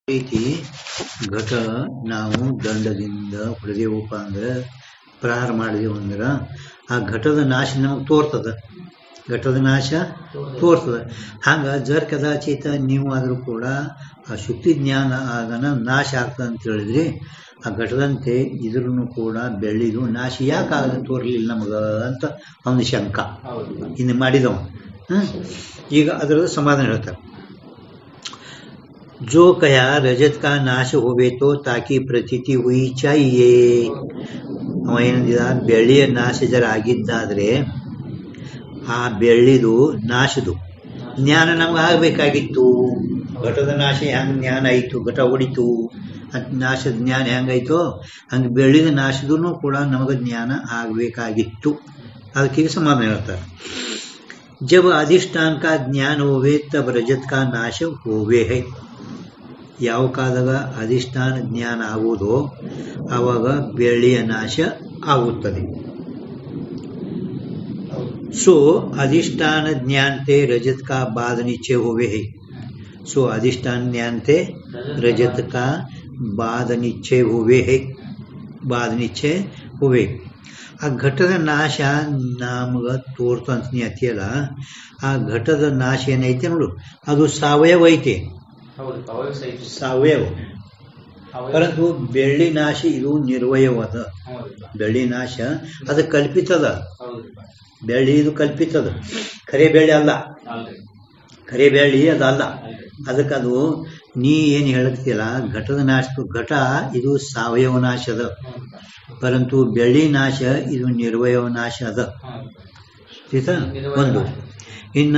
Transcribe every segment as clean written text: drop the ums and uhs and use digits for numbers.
ರೀತಿ ಘಟ ನಾವು ದಂಡದಿಂದ ಹೊಡೆದೇವಪ್ಪ ಅಂದ್ರೆ ಪ್ರಹಾರ ಮಾಡಿದೆವು ಅಂದ್ರೆ ಆ ಘಟದ ನಾಶ ನಮಗೆ ತೋರ್ತದ. ಘಟದ ನಾಶ ತೋರ್ತದ. ಹಂಗೆ ಜರ್ ಕದಾಚಿತ ನೀವು ಆದರೂ ಕೂಡ ಆ ಶುಕ್ತಿ ಜ್ಞಾನ ಆಗನ ನಾಶ ಆಗ್ತದೆ ಅಂತ ಹೇಳಿದ್ರಿ. ಆ ಘಟದಂತೆ ಇದ್ರೂ ಕೂಡ ಬೆಳ್ಳಿದು ನಾಶ ಯಾಕೆ ಆಗದೆ ತೋರ್ಲಿಲ್ಲ ನಮಗ ಅಂತ ಅವನ ಶಂಕ ಇನ್ನು ಮಾಡಿದವ. ಈಗ ಅದರದ್ದು ಸಮಾಧಾನ ಹೇಳ್ತಾರೆ. जो कया रजत का नाश होवे तो ताकि प्रतीति हुई चाहिए. ಅವ ಏನಂದಿದ, ಬೆಳ್ಳಿಯ ನಾಶ ಜರ ಆಗಿದ್ದಾದ್ರೆ ಆ ಬೆಳ್ಳಿದು ನಾಶದು ಜ್ಞಾನ ನಮ್ಗೆ ಆಗಬೇಕಾಗಿತ್ತು. ಘಟದ ನಾಶ ಹೆಂಗೆ ಜ್ಞಾನ ಆಯಿತು, ಘಟ ಹೊಡಿತು ಅಂತ ನಾಶದ ಜ್ಞಾನ ಹೆಂಗಾಯ್ತು ಹಂಗೆ ಬೆಳ್ಳಿದ ನಾಶದೂ ಕೂಡ ನಮಗೆ ಜ್ಞಾನ ಆಗಬೇಕಾಗಿತ್ತು. ಅದಕ್ಕೆ ಸಮಾಧಾನ ಹೇಳ್ತಾರೆ. जब अधिष्ठान का ज्ञान होवे तब रजत का नाश होवे है. ಯಾವ ಕಾಲದಾಗ ಅಧಿಷ್ಠಾನ ಜ್ಞಾನ ಆಗುವುದೋ ಆವಾಗ ಬೆಳ್ಳಿಯ ನಾಶ ಆಗುತ್ತದೆ. सो अधिष्ठान ज्ञानते रजत का बाद निश्चय होवे है. सो अधिष्ठान ज्ञानते रजत का बाद निश्चय होवे है. बाद निश्चय होवे. ಆ ಘಟದ ನಾಶ ನಮ್ಗೆ ತೋರ್ತು ಅಂತ ನೀ ಅತಿಯಲ್ಲ, ಆ ಘಟದ ನಾಶ ಏನೈತೆ ನೋಡು ಅದು ಸಾವಯವ ಐತೆ, ಸಾವಯವ. ಪರಂತು ಬೆಳ್ಳಿ ನಾಶ ಇದು ನಿರ್ವಯವದ. ಬೆಳ್ಳಿ ನಾಶ ಅದು ಕಲ್ಪಿತದ. ಬೆಳ್ಳಿ ಇದು ಕಲ್ಪಿತದ, ಖರೆ ಬೆಳ್ಳಿ ಅಲ್ಲ. ಖರೆ ಬೆಳ್ಳಿ ಅದಲ್ಲ. ಅದಕ್ಕೆ ಅದು ನೀ ಏನು ಹೇಳ್ತೀಯಲ್ಲ ಘಟದ ನಾಶ, ಘಟ ಇದು ಸಾವಯವ ನಾಶ ಅದ. ಪರಂತು ಬೆಳ್ಳಿ ನಾಶ ಇದು ನಿರ್ವಯವ ನಾಶ ಅದ. ಒಂದು ಇನ್ನ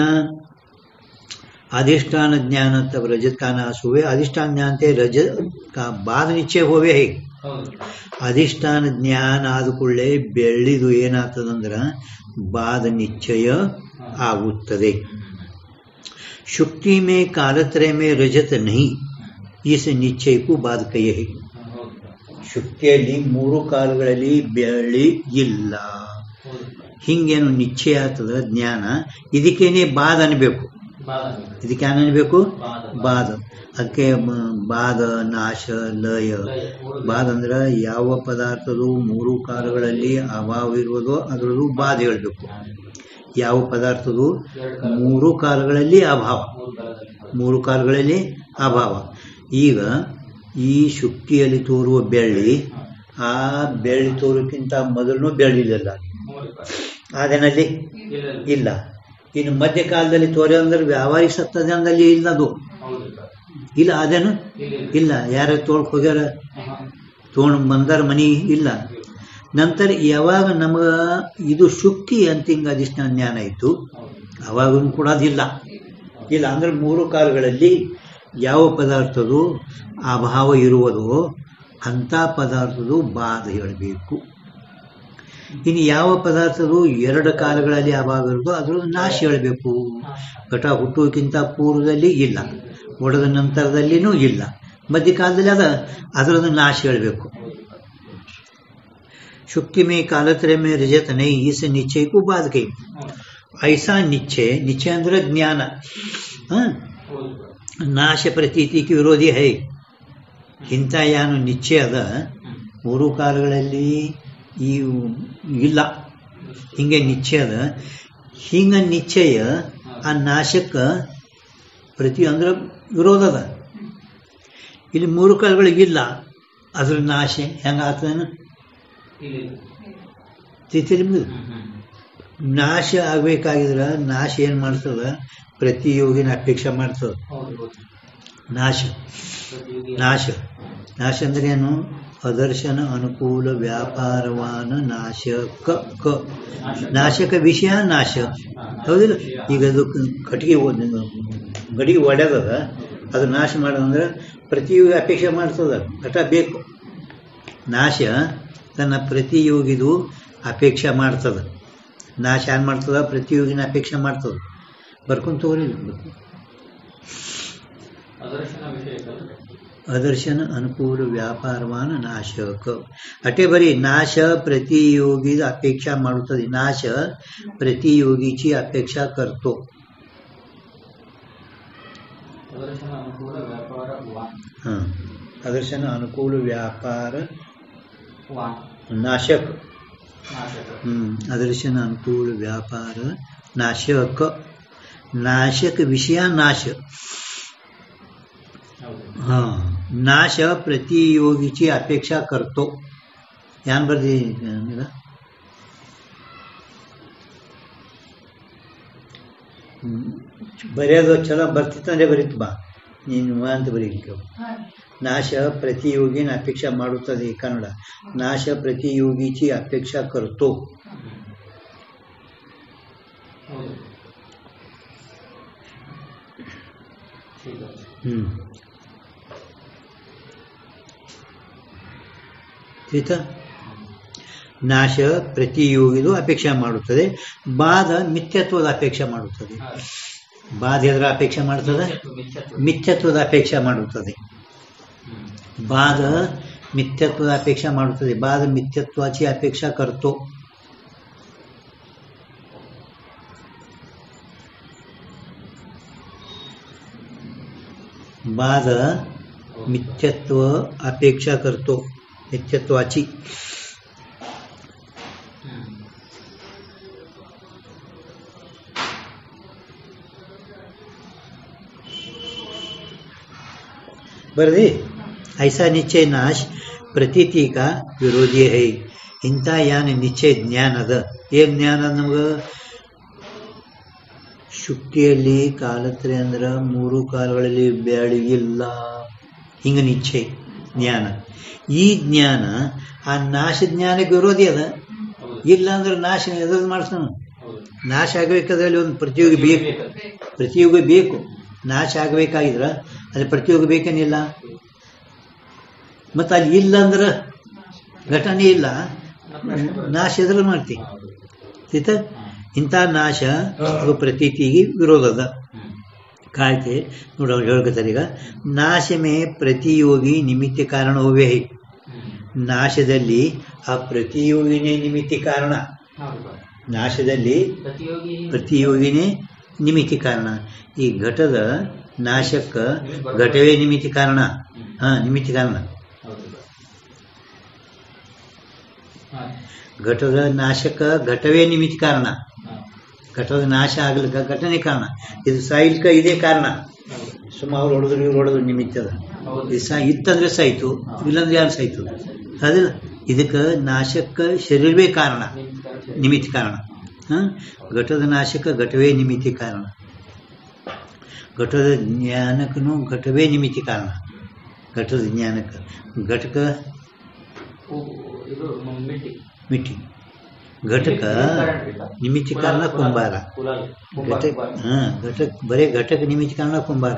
अधिष्ठान ज्ञान तब रजत का नाश हुए. अधिष्ठान ज्ञान थे रजत का बाद निश्चय होवे है. अधिष्ठान ज्ञान ಆದ ಕೂಡಲೇ ಬೆಳ್ಳಿದು ಏನಾಗ್ತದಂದ್ರ बाद निश्चय ಆಗುತ್ತದೆ. शुक्ति में कालत्रय में रजत नहीं, इस निश्चय को बाद कहिए है. ಶುಕ್ತಿಯಲ್ಲಿ ಮೂರು ಕಾಲಗಳಲ್ಲಿ ಬೆಳ್ಳಿ ಇಲ್ಲ. ಹಿಂಗೇನು ನಿಶ್ಚಯ ಆಗ್ತದ ಜ್ಞಾನ, ಇದಕ್ಕೇನೆ ಬಾದ ಅನ್ಬೇಕು. ಇದಕ್ಕೆ ಏನ್ ಅನ್ಬೇಕು? ಬಾದ. ಅದಕ್ಕೆ ಬಾದ, ನಾಶ, ಲಯ. ಬಾದ ಅಂದ್ರೆ ಯಾವ ಪದಾರ್ಥದು ಮೂರು ಕಾಲಗಳಲ್ಲಿ ಅಭಾವ ಇರುವುದೋ ಅದರದ್ದು ಬಾದ ಹೇಳ್ಬೇಕು. ಯಾವ ಪದಾರ್ಥದು ಮೂರು ಕಾಲಗಳಲ್ಲಿ ಅಭಾವ, ಮೂರು ಕಾಲಗಳಲ್ಲಿ ಅಭಾವ. ಈಗ ಈ ಶುಕ್ತಿಯಲ್ಲಿ ತೋರುವ ಬೆಳ್ಳಿ ಆ ಬೆಳ್ಳಿ ತೋರೋಕ್ಕಿಂತ ಮೊದಲು ಬೆಳ್ಳಿ ಇಲ್ಲ, ಅದೇನಲ್ಲಿ ಇಲ್ಲ. ಇನ್ನು ಮಧ್ಯಕಾಲದಲ್ಲಿ ತೋರೆ ಅಂದ್ರೆ ವ್ಯಾವಹಾರಿಕ ಸತ್ತದಲ್ಲಿ ಇಲ್ಲದು ಇಲ್ಲ, ಅದೇನು ಇಲ್ಲ. ಯಾರ ತೋಳಕ್ ಹೋಗ್ಯಾರ, ತೋಣ ಬಂದಾರ ಮನಿ ಇಲ್ಲ. ನಂತರ ಯಾವಾಗ ನಮಗ ಇದು ಶುಕ್ತಿ ಅಂತ ಹಿಂಗ ಅಧಿಷ್ಠಾನ ಜ್ಞಾನ ಇತ್ತು ಅವಾಗೂ ಕೂಡ ಅದಿಲ್ಲ. ಇಲ್ಲ ಅಂದ್ರೆ ಮೂರು ಕಾಲಗಳಲ್ಲಿ ಯಾವ ಪದಾರ್ಥದು ಅಭಾವ ಇರುವುದೋ ಅಂಥ ಪದಾರ್ಥದು ಬಾಧ ಹೇಳಬೇಕು. ಇನ್ನು ಯಾವ ಪದಾರ್ಥದು ಎರಡು ಕಾಲಗಳಲ್ಲಿ ಅಭಾವ ಇರುವುದೋ ಅದರದ್ದು ನಾಶ ಹೇಳಬೇಕು. ಘಟ ಹುಟ್ಟುವುದಕ್ಕಿಂತ ಪೂರ್ವದಲ್ಲಿ ಇಲ್ಲ, ಒಡೆದ ನಂತರದಲ್ಲಿನೂ ಇಲ್ಲ, ಮಧ್ಯಕಾಲದಲ್ಲಿ ಅದರದ್ದು ನಾಶ ಹೇಳಬೇಕು. शुक्ति में कालत्रय में रजत नहीं, इस निश्चय को बाद कही. ऐसा निश्चय, निश्चय अंदर ज्ञान ನಾಶ ಪ್ರತೀತಿಗೆ ವಿರೋಧಿ ಹೈ. ಇಂಥ ಏನು ನಿಶ್ಚಯ ಅದ ಮೂರು ಕಾಲಗಳಲ್ಲಿ ಈ ಇಲ್ಲ, ಹಿಂಗೆ ನಿಶ್ಚಯ ಅದ. ಹಿಂಗ ನಿಶ್ಚಯ ಆ ನಾಶಕ್ಕೆ ಪ್ರತಿ ಅಂದ್ರೆ ವಿರೋಧ ಅದ. ಇಲ್ಲಿ ಮೂರು ಕಾಲಗಳಿಗಿಲ್ಲ, ಅದ್ರ ನಾಶ ಹೆಂಗಾಗ್ತದೇನು ತಿಳಿ. ನಾಶ ಆಗ್ಬೇಕಾಗಿದ್ರ ನಾಶ ಏನ್ ಮಾಡ್ತದ, ಪ್ರತಿಯೋಗಿನ ಅಪೇಕ್ಷೆ ಮಾಡ್ತದ. ನಾಶ ನಾಶ ನಾಶ ಅಂದ್ರೆ ಏನು? ಅದರ್ಶನ ಅನುಕೂಲ ವ್ಯಾಪಾರವಾನ ನಾಶಕ. ನಾಶಕ ವಿಷಯ ನಾಶ ಹೌದಿಲ್ಲ. ಈಗ ಅದು ಕಟ್ಟಿಗೆ ಗಡಿಗೆ ಒಡೆದದ, ಅದು ನಾಶ ಮಾಡೋದಂದ್ರೆ ಪ್ರತಿಯೋಗಿ ಅಪೇಕ್ಷೆ ಮಾಡ್ತದ. ಘಟ ಬೇಕು. ನಾಶ ತನ್ನ ಪ್ರತಿಯೋಗಿದು ಅಪೇಕ್ಷೆ ಮಾಡ್ತದ. ನಾಶ ಏನ್ ಮಾಡ್ತದ? ಪ್ರತಿಯೋಗಿನ ಅಪೇಕ್ಷೆ ಮಾಡ್ತದ. ಬರ್ಕೊಂತ ತೋರಿ. ಅದರ್ಶನ ಅನುಕೂಲ ವ್ಯಾಪಾರವಾನ ನಾಶಕ. ಅಟೇ ಬರೀ ನಾಶ प्रतियोगी अपेक्षा ಮಾಡುತ್ತದೆ. नाश प्रतियोगीची अपेक्षा करतो. ಹಾಂ ಅದರ್ಶನ ಅನುಕೂಲ ವ್ಯಾಪಾರ ನಾಶಕ. ಅದರ್ಶನ ಅನುಕೂಲ ವ್ಯಾಪಾರ ನಾಶಕ. ನಾಶಕ ವಿಷಯ ನಾಶ. हां नाश प्रतियोगीची अपेक्षा करतो. यान ಬರ್ದಿದ್ದೀರಾ? ಬರೆಯೋದು ಚಲೋ ಬರ್ತಿತ್ತಂದ್ರೆ ಬರೀತು ಬಾ ನೀನು ಅಂತ ಬರೀಲಿಕ್ಕೆ. ನಾಶ ಪ್ರತಿಯೋಗಿನ ಅಪೇಕ್ಷಾ ಮಾಡುತ್ತದೆ. ಕನ್ನಡ ನಾಶ ಪ್ರತಿಯೋಗೀची ಅಪೇಕ್ಷಾ करतो. ನಾಶ ಪ್ರತಿಯೋಗಿದು ಅಪೇಕ್ಷೆ ಮಾಡುತ್ತದೆ. ಬಾಧ ಮಿಥ್ಯತ್ವದ ಅಪೇಕ್ಷೆ ಮಾಡುತ್ತದೆ. ಬಾಧ ಎದರ ಅಪೇಕ್ಷೆ ಮಾಡುತ್ತದೆ? ಮಿಥ್ಯತ್ವದ ಅಪೇಕ್ಷೆ ಮಾಡುತ್ತದೆ. ಬಾಧ ಮಿಥ್ಯತ್ವದ ಅಪೇಕ್ಷೆ ಮಾಡುತ್ತದೆ. ಬಾಧ ಮಿಥ್ಯತ್ವಾची ಅಪೇಕ್ಷಾ करतो. बाध मिथ्यत्व अपेक्षा करतो. मिथ्यत्वाची. बरदी ऐसा निश्चय नाश प्रतीति का विरोधी है. इंಥ ಯಾನ ನಿಶ್ಚಯ ಜ್ಞಾನ ಅದ. ಏನ್ ಜ್ಞಾನ ನಮಗ? ಶುಕ್ತಿಯಲ್ಲಿ ಕಾಲತ್ರೆ ಅಂದ್ರೆ ಮೂರು ಕಾಲಗಳಲ್ಲಿ ಬೆಳಗಿಲ್ಲ ಹಿಂಗ ನಿಶ್ಚಯ ಜ್ಞಾನ. ಈ ಜ್ಞಾನ ಆ ನಾಶ ಜ್ಞಾನಕ್ಕೆ ವಿರೋಧಿ ಅದ. ಇಲ್ಲ ಅಂದ್ರೆ ನಾಶ ಎದುರು ಮಾಡ್ತಾನ. ನಾಶ ಆಗಬೇಕಾದ್ರಲ್ಲಿ ಒಂದು ಪ್ರತಿಯೋಗಿ ಬೇಕು. ಪ್ರತಿಯೋಗಿ ಬೇಕು. ನಾಶ ಆಗಬೇಕಾಗಿದ್ರ ಅಲ್ಲಿ ಪ್ರತಿಯೋಗಿ ಬೇಕೇನಿಲ್ಲ. ಮತ್ತು ಅಲ್ಲಿ ಇಲ್ಲ ಅಂದ್ರೆ ಘಟನೆ ಇಲ್ಲ, ನಾಶ ಎದುರು ಮಾಡ್ತಿ. ಇಂಥ ನಾಶ ಹಾಗೂ ಪ್ರತೀತಿಗೆ ವಿರೋಧದ ಕಾಯ್ತೆ ನೋಡಿ. ಅವ್ರು ಹೇಳ್ಕೊತಾರೆ ಈಗ ನಾಶ ಮೇ ಪ್ರತಿಯೋಗಿ ನಿಮಿತ್ತ ಕಾರಣ ಹೋವೇ. ನಾಶದಲ್ಲಿ ಆ ಪ್ರತಿಯೋಗಿನೇ ನಿಮಿತ್ತಿ ಕಾರಣ. ನಾಶದಲ್ಲಿ ಪ್ರತಿಯೋಗಿನೇ ನಿಮಿತ್ತಿ ಕಾರಣ. ಈ ಘಟದ ನಾಶಕ್ಕ ಘಟವೇ ನಿಮಿತ್ತಿ ಕಾರಣ. ನಿಮಿತ್ತಿ ಕಾರಣ. ಘಟದ ನಾಶಕ್ಕ ಘಟವೇ ನಿಮಿತ್ತ ಕಾರಣ. ಘಟದ ನಾಶ ಆಗ್ಲಿಕ್ಕ ಘಟನೆ ಕಾರಣ. ಇದು ಸಾಯ್ಲಿಕ್ಕ ಇದೇ ಕಾರಣ. ಸುಮ್ಮ ಅವ್ರು ಹೊಡೆದ್ರು ಇವ್ರು ಹೊಡೆದ್ರು ನಿಮಿತ್ತದ. ಇತ್ತಂದ್ರೆ ಸಾಯ್ತು, ಇಲ್ಲಂದ್ರೆ ಯಾರು ಸಾಯ್ತು? ಅದಿಲ್ಲ. ಇದಕ್ಕೆ ನಾಶಕ್ಕ ಶರೀರವೇ ಕಾರಣ, ನಿಮಿತ್ತ ಕಾರಣ. ಘಟದ ನಾಶಕ್ಕ ಘಟವೇ ನಿಮಿತ್ತಿ ಕಾರಣ. ಘಟದ ಜ್ಞಾನಕ್ಕೂ ಘಟವೇ ನಿಮಿತ್ತಿ ಕಾರಣ. ಘಟದ ಜ್ಞಾನಕ್ಕೆ ಘಟಕ ಮಿಟ್ಟಿ. ಘಟಕ ನಿಮಿತ್ತಿ ಕಾರಣ ಕುಂಬಾರ. ಘಟಕ ಬರೇ ಘಟಕ ನಿಮಿತ್ತಿ ಕಾರಣ ಕುಂಬಾರ.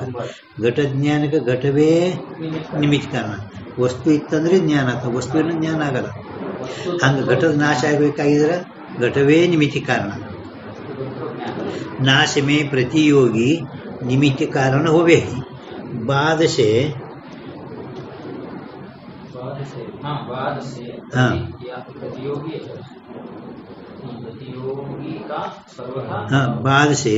ಘಟ ಜ್ಞಾನಕ್ಕೆ ಘಟವೇ ನಿಮಿತ್ತಿ ಕಾರಣ. ವಸ್ತು ಇತ್ತಂದ್ರೆ ಜ್ಞಾನ ಆತ, ವಸ್ತುವಿನ ಜ್ಞಾನ ಆಗಲ್ಲ. ಹಂಗ ಘಟದ ನಾಶ ಆಗಬೇಕಾಗಿದ್ರೆ ಘಟವೇ ನಿಮಿತ್ತಿ ಕಾರಣ. नाश में प्रतियोगी निमित्त कारण होवे. बाद से बाद से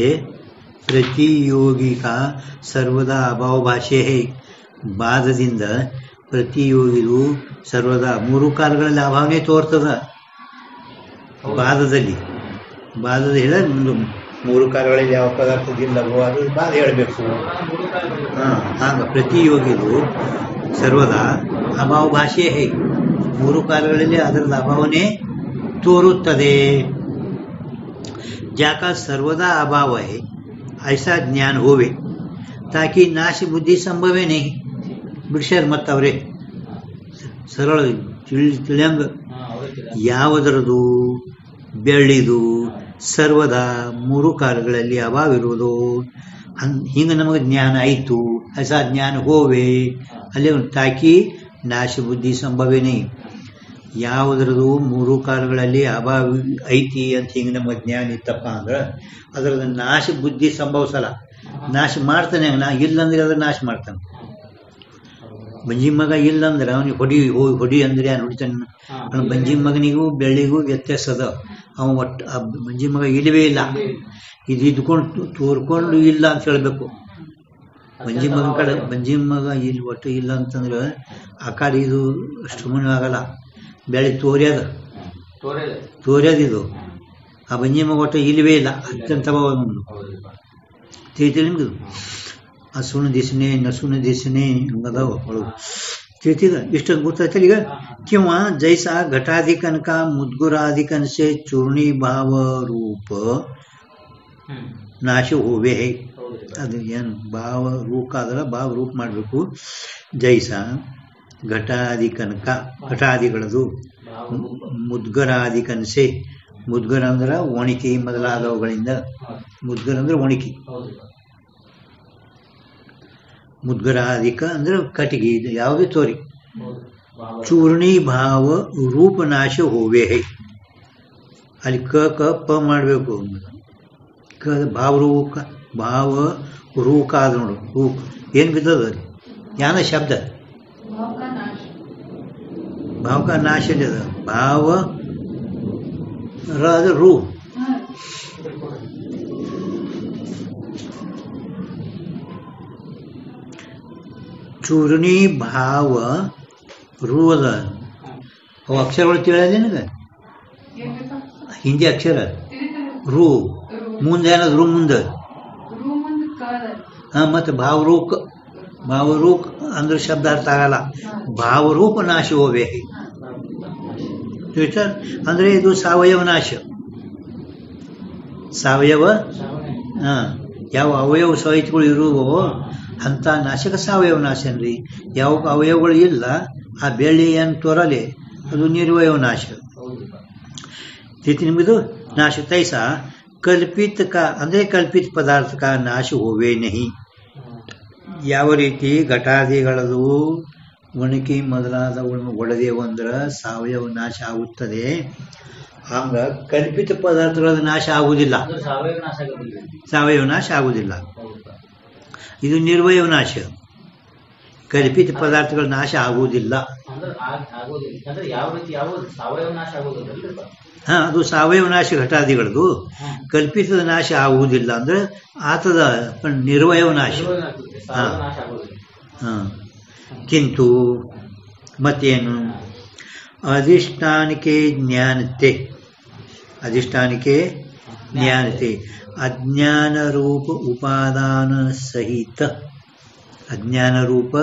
ಪ್ರತಿಯೋಗಿ का ಸರ್ವದಾ ಅಭಾವ ಭಾಷೆ है. ಬಾಧದಿಂದ ಪ್ರತಿಯೋಗಿದು ಸರ್ವದಾ ಮೂರು ಕಾಲಗಳಲ್ಲಿ ಅಭಾವನೆ ತೋರ್ತದ. ಬಾಧದಲ್ಲಿ ಹೇಳ ಮೂರು ಕಾಲಗಳಲ್ಲಿ ಯಾವ ಪದಾರ್ಥದಿಲ್ಲವೋ ಅದು ಬಾಧ ಹೇಳಬೇಕು. ಹಾಗ ಪ್ರತಿಯೋಗಿದು ಸರ್ವದಾ ಅಭಾವ ಭಾಷೆ ಹೇ. ಮೂರು ಕಾಲಗಳಲ್ಲಿ ಅದರದ ಅಭಾವನೆ ತೋರುತ್ತದೆ. ಜಾಕ ಸರ್ವದಾ ಅಭಾವ है ऐसा ज्ञान होवे ताकि नाश बुद्धि संभवे नहीं. ಬಿಡಿಸ್ಯಾರ ಮತ್ತು ಅವರೇ ಸರಳ ತಿಳಿಯಂಗ. ಯಾವುದರದು ಬೆಳ್ಳಿದು ಸರ್ವದಾ ಮೂರು ಕಾಲಗಳಲ್ಲಿ ಅಭಾವ ಇರುವುದು. ಹಿಂಗ ನಮಗೆ ಜ್ಞಾನ ಆಯಿತು. ಹೊಸ ಜ್ಞಾನ ಹೋವೆ ಅಲ್ಲಿ ತಾಕಿ ನಾಶ ಬುದ್ಧಿ ಸಂಭವೇನೆ. ಯಾವುದರದು ಮೂರು ಕಾಲಗಳಲ್ಲಿ ಅಭಾವ ಐತಿ ಅಂತ ಹಿಂಗೆ ನಮಗೆ ಜ್ಞಾನ ಇತ್ತಪ್ಪ ಅಂದ್ರೆ ಅದರದ ನಾಶ ಬುದ್ಧಿ ಸಂಭವಿಸಲ್ಲ. ನಾಶ ಮಾಡ್ತಾನೆ. ಇಲ್ಲಂದ್ರೆ ಅದ್ರ ನಾಶ ಮಾಡ್ತಾನೆ. ಬಂಜಿ ಮಗ ಇಲ್ಲಂದ್ರೆ ಅವನಿಗೆ ಹೊಡಿ ಅಂದ್ರೆ ಏನು ಹೊಡಿತಾನೆ? ಬಂಜಿ ಮಗನಿಗೂ ಬೆಳ್ಳಿಗೂ ವ್ಯತ್ಯಾಸ ಅದ. ಅವ ಒಟ್ಟು ಆ ಬಂಜಿ ಮಗ ಇಲ್ಲವೇ ಇಲ್ಲ. ಇದು ಇದ್ಕೊಂಡು ತೋರ್ಕೊಂಡು ಇಲ್ಲ ಅಂತ ಹೇಳಬೇಕು. ಮಂಜಿ ಮಗನ ಕಡೆ ಮಂಜಿ ಮಗ ಇಲ್ಲಿ ಒಟ್ಟು ಇಲ್ಲ ಅಂತಂದ್ರೆ ಆ ಕಡೆ ಇದು ಶ್ರಮಣ ಆಗಲ್ಲ, ಬೆಳೆ ತೋರ್ಯದಿದು. ಆ ಮಂಜಿ ಮಗ ಒಟ್ಟು ಇಲ್ಲವೇ ಇಲ್ಲ, ಅತ್ಯಂತ ತಿಳಿತಿಲ್ಲ ನಿಮ್ದು. ಹಸುಣ ದಿಸನೆ ನಸುಣ ದಿಸನೆ ಹಂಗದಾವ ಒಳಗೆ ತಿಳಿತಿದ. ಇಷ್ಟೊಂದು ಗೊತ್ತಾಯ್ತಲ್ಲ ಈಗ. ಕಿಂवा जैसा घटाधिकन का मुद्गुराधिकन से चूर्णी भाव रूप ನಾಶ ಹೋವೆ. ಅದು ಏನು ಭಾವ ರೂಪ ಆದಲ್ಲ, ಭಾವ ರೂಪ ಮಾಡಬೇಕು. ಜೈಸ ಘಟಾಧಿಕನಕ ಘಟಾದಿಗಳದು, ಮುದ್ಗರಾಧಿಕನ್ಸೆ ಮುದ್ಗರ ಅಂದ್ರೆ ಒಣಕಿ ಮೊದಲಾದವುಗಳಿಂದ. ಮುದ್ಗರ ಅಂದ್ರೆ ಒಣಕಿ, ಮುದ್ಗರಾಧಿಕ ಅಂದ್ರೆ ಕಟ್ಟಿಗೆ, ಇದು ಯಾವುದೇ ತೋರಿ. ಚೂರ್ಣಿ ಭಾವ ರೂಪನಾಶ ಹೋವೆ. ಅಲ್ಲಿ ಕ ಪ ಮಾಡಬೇಕು. ಕ ಭಾವ ರೂಪ, ಭಾವ ರೂಕ ಆದ ನೋಡು. ರೂಪ ಏನು ಬಿದ್ದದ ಅಲ್ಲಿ ಯಾನ ಶಬ್ದ, ಭಾವಕ ನಾಶ ಅದ. ಭಾವ ರ ಅದು ರೂ. ಚೂರ್ಣಿ ಭಾವ ರೂ ಅದ. ಅವು ಅಕ್ಷರಗಳು ತಿಳಿಯೋದೇ ನನಗೆ. ಹಿಂದಿ ಅಕ್ಷರ ರೂ ಮುಂದೆ ಏನದು, ರೂ ಮುಂದೆ. ಮತ್ತೆ ಭಾವರೂಪ, ಭಾವರೂಪ ಅಂದ್ರೆ ಶಬ್ದ ಅರ್ಥ ಆಗಲ್ಲ. ಭಾವರೂಪ ನಾಶ ಹೋಗ್ಬೇಕು ಅಂದ್ರೆ ಇದು ಸಾವಯವ ನಾಶ. ಸಾವಯವ ಯಾವ ಅವಯವ ಸಹಿತಗಳು ಇರುವೋ ಅಂತ ನಾಶಕ ಸಾವಯವ ನಾಶ ಅನ್ರಿ. ಯಾವ ಅವಯವಗಳು ಇಲ್ಲ ಆ ಬೆಳ್ಳಿ ಏನು ತೋರಲೆ ಅದು ನಿರ್ವಯವ ನಾಶ. ನಿಮಗಿದು ನಾಶ. ತೈಸ ಕಲ್ಪಿತ का ಅಂದ್ರೆ ಕಲ್ಪಿತ ಪದಾರ್ಥ का ನಾಶ ಹೋವೇ ನಹಿ. ಯಾವ ರೀತಿ ಘಟಾದಿಗಳದು ಒಣಕಿ ಮೊದಲಾದವುಗಳನ್ನು ಒಡೆದೇವು ಅಂದ್ರೆ ಸಾವಯವ ನಾಶ ಆಗುತ್ತದೆ, ಹಂಗ ಕಲ್ಪಿತ ಪದಾರ್ಥಗಳ ನಾಶ ಆಗುವುದಿಲ್ಲ, ಸಾವಯವ ನಾಶ ಆಗುವುದಿಲ್ಲ. ಇದು ನಿರ್ವಯವ ನಾಶ. ಕಲ್ಪಿತ ಪದಾರ್ಥಗಳ ನಾಶ ಆಗುವುದಿಲ್ಲ. ಅದು ಸಾವಯವ ನಾಶ ಘಟಾದಿಗಳದು. ಕಲ್ಪಿತದ ನಾಶ ಆಗುವುದಿಲ್ಲ ಅಂದ್ರೆ ಆತದ ನಿರ್ವಯವ ನಾಶ. ಕಿಂತು ಮತ್ತೇನು, ಅಧಿಷ್ಠಾನಕ್ಕೆ ಜ್ಞಾನತೆ, ಅಧಿಷ್ಠಾನಕ್ಕೆ ಜ್ಞಾನತೆ ಅಜ್ಞಾನ ರೂಪ ಉಪಾದಾನ ಸಹಿತ, ಅಜ್ಞಾನ ರೂಪ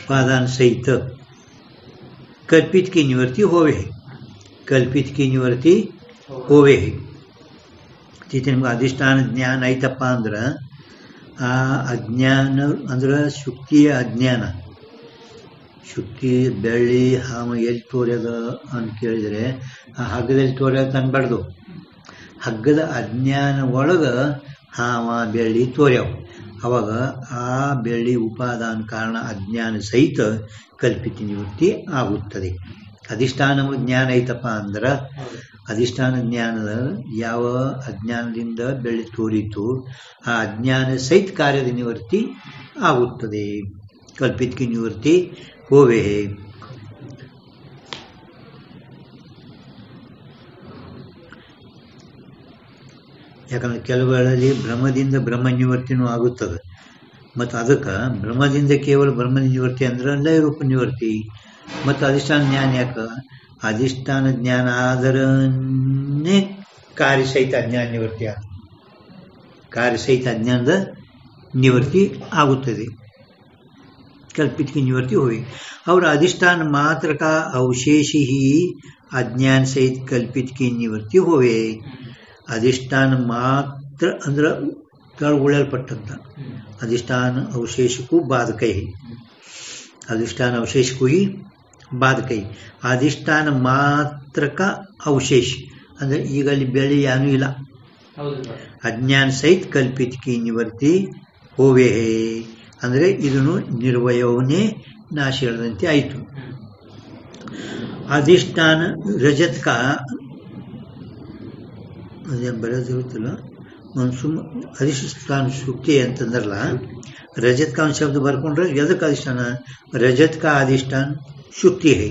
उपादान सहित कल्पित की निवृत्ति होवे है, कल्पित की निवृत्ति होवे है. तिथे ನಿಮಗೆ ಅಧಿಷ್ಠಾನ ಜ್ಞಾನ ಐತಪ್ಪ ಅಂದ್ರೆ ಆ ಅಜ್ಞಾನ ಅಂದ್ರೆ ಶುಕ್ತಿಯ ಅಜ್ಞಾನ. ಶುಕ್ತಿ ಬೆಳ್ಳಿ ಹಾಮ ಎಲ್ಲಿ ತೋರ್ಯದ ಅಂತ ಕೇಳಿದರೆ ಆ ಹಗ್ಗದಲ್ಲಿ ತೋರ್ಯದ ಅನ್ಬಾರ್ದು. ಹಗ್ಗದ ಅಜ್ಞಾನ ಒಳಗೆ ಹಾಮ ಬೆಳ್ಳಿ ತೋರ್ಯಾವ. ಅವಾಗ ಆ ಬೆಳ್ಳಿ ಉಪಾದಾನ ಕಾರಣ ಅಜ್ಞಾನ ಸಹಿತ ಕಲ್ಪಿತ ನಿವೃತ್ತಿ ಆಗುತ್ತದೆ. ಅಧಿಷ್ಠಾನ ಜ್ಞಾನ ಐತಪ್ಪ ಅಂದ್ರೆ ಅಧಿಷ್ಠಾನ ಜ್ಞಾನದ ಯಾವ ಅಜ್ಞಾನದಿಂದ ಬೆಳ್ಳಿ ತೋರಿತು ಆ ಅಜ್ಞಾನ ಸಹಿತ ಕಾರ್ಯದ ನಿವೃತ್ತಿ ಆಗುತ್ತದೆ. ಕಲ್ಪಿತ ನಿವೃತ್ತಿ ಹೋವೆ. ಯಾಕಂದ್ರೆ ಕೆಲವುಗಳಲ್ಲಿ ಭ್ರಮದಿಂದ ಬ್ರಹ್ಮ ನಿವೃತ್ತಿನೂ ಆಗುತ್ತದೆ. ಮತ್ತು ಅದಕ್ಕೆ ಬ್ರಹ್ಮದಿಂದ ಕೇವಲ ಬ್ರಹ್ಮ ನಿವೃತ್ತಿ ಅಂದ್ರೆ ಲಯ ರೂಪ ನಿವೃತ್ತಿ. ಮತ್ತು ಅಧಿಷ್ಠಾನ ಜ್ಞಾನ ಯಾಕೆ, ಅಧಿಷ್ಠಾನ ಜ್ಞಾನ ಆದರನೇ ಕಾರ್ಯಸಹಿತ ಅಜ್ಞಾನ ನಿವೃತ್ತಿ ಆಗ, ಕಾರ್ಯಸಹಿತ ಅಜ್ಞಾನದ ನಿವೃತ್ತಿ ಆಗುತ್ತದೆ. कल्पित की निवृत्ति हुई और अधिष्ठान मात्र का अवशेष ही अज्ञान सहित कल्पित की निवृत्ति हुए. अधिष्ठान मात्र अंदर तळगुळಲ್ಪಟ್ಟಂತ अधिष्ठान अवशेषಕ್ಕೂ ಬಾಧಕೈ, अधिष्ठान अवशेषಕ್ಕೂ ही ಬಾಧಕೈ. अधिष्ठान मात्र का अवशेष ಅಂದ್ರೆ ಈಗ ಅಲ್ಲಿ ಬೆಳೆ ಏನೂ ಇಲ್ಲ, अज्ञान सहित कल्पित की निवृत्ति होवे ಅಂದ್ರೆ ಇದನ್ನು ನಿರ್ವಯವನೇ ನಾಶ ಹೇಳಿದಂತೆ ಆಯಿತು. अधिष्ठान रजत का ಅದೇನು ಬರೋದಿರುತ್ತಲ್ಲ ಸುಮ್ಮ अधिष्ठान ಶುಕ್ತಿ ಅಂತಂದ್ರಲ್ಲ, रजत का ಒಂದು ಶಬ್ದ ಬರ್ಕೊಂಡ್ರೆ ಎದಕ್ಕೆ अधिष्ठान, रजत का अधिष्ठान ಶುಕ್ತಿ है.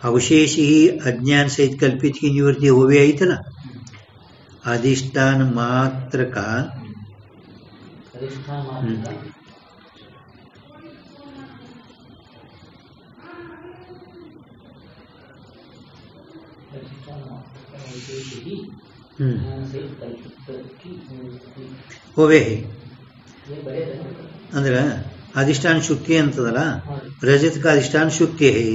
अवशेष ही अज्ञान सहित कल्पित की निवृत्ति होवे ಐತಲ್ಲ. अधिष्ठान मात्र का ಹೋವೇ ಅಂದ್ರೆ ಅಧಿಷ್ಠಾನ ಶುಕ್ತಿ ಅಂತದಲ್ಲ, ರಜತ್ का अधिष्ठान ಶುಕ್ತಿ है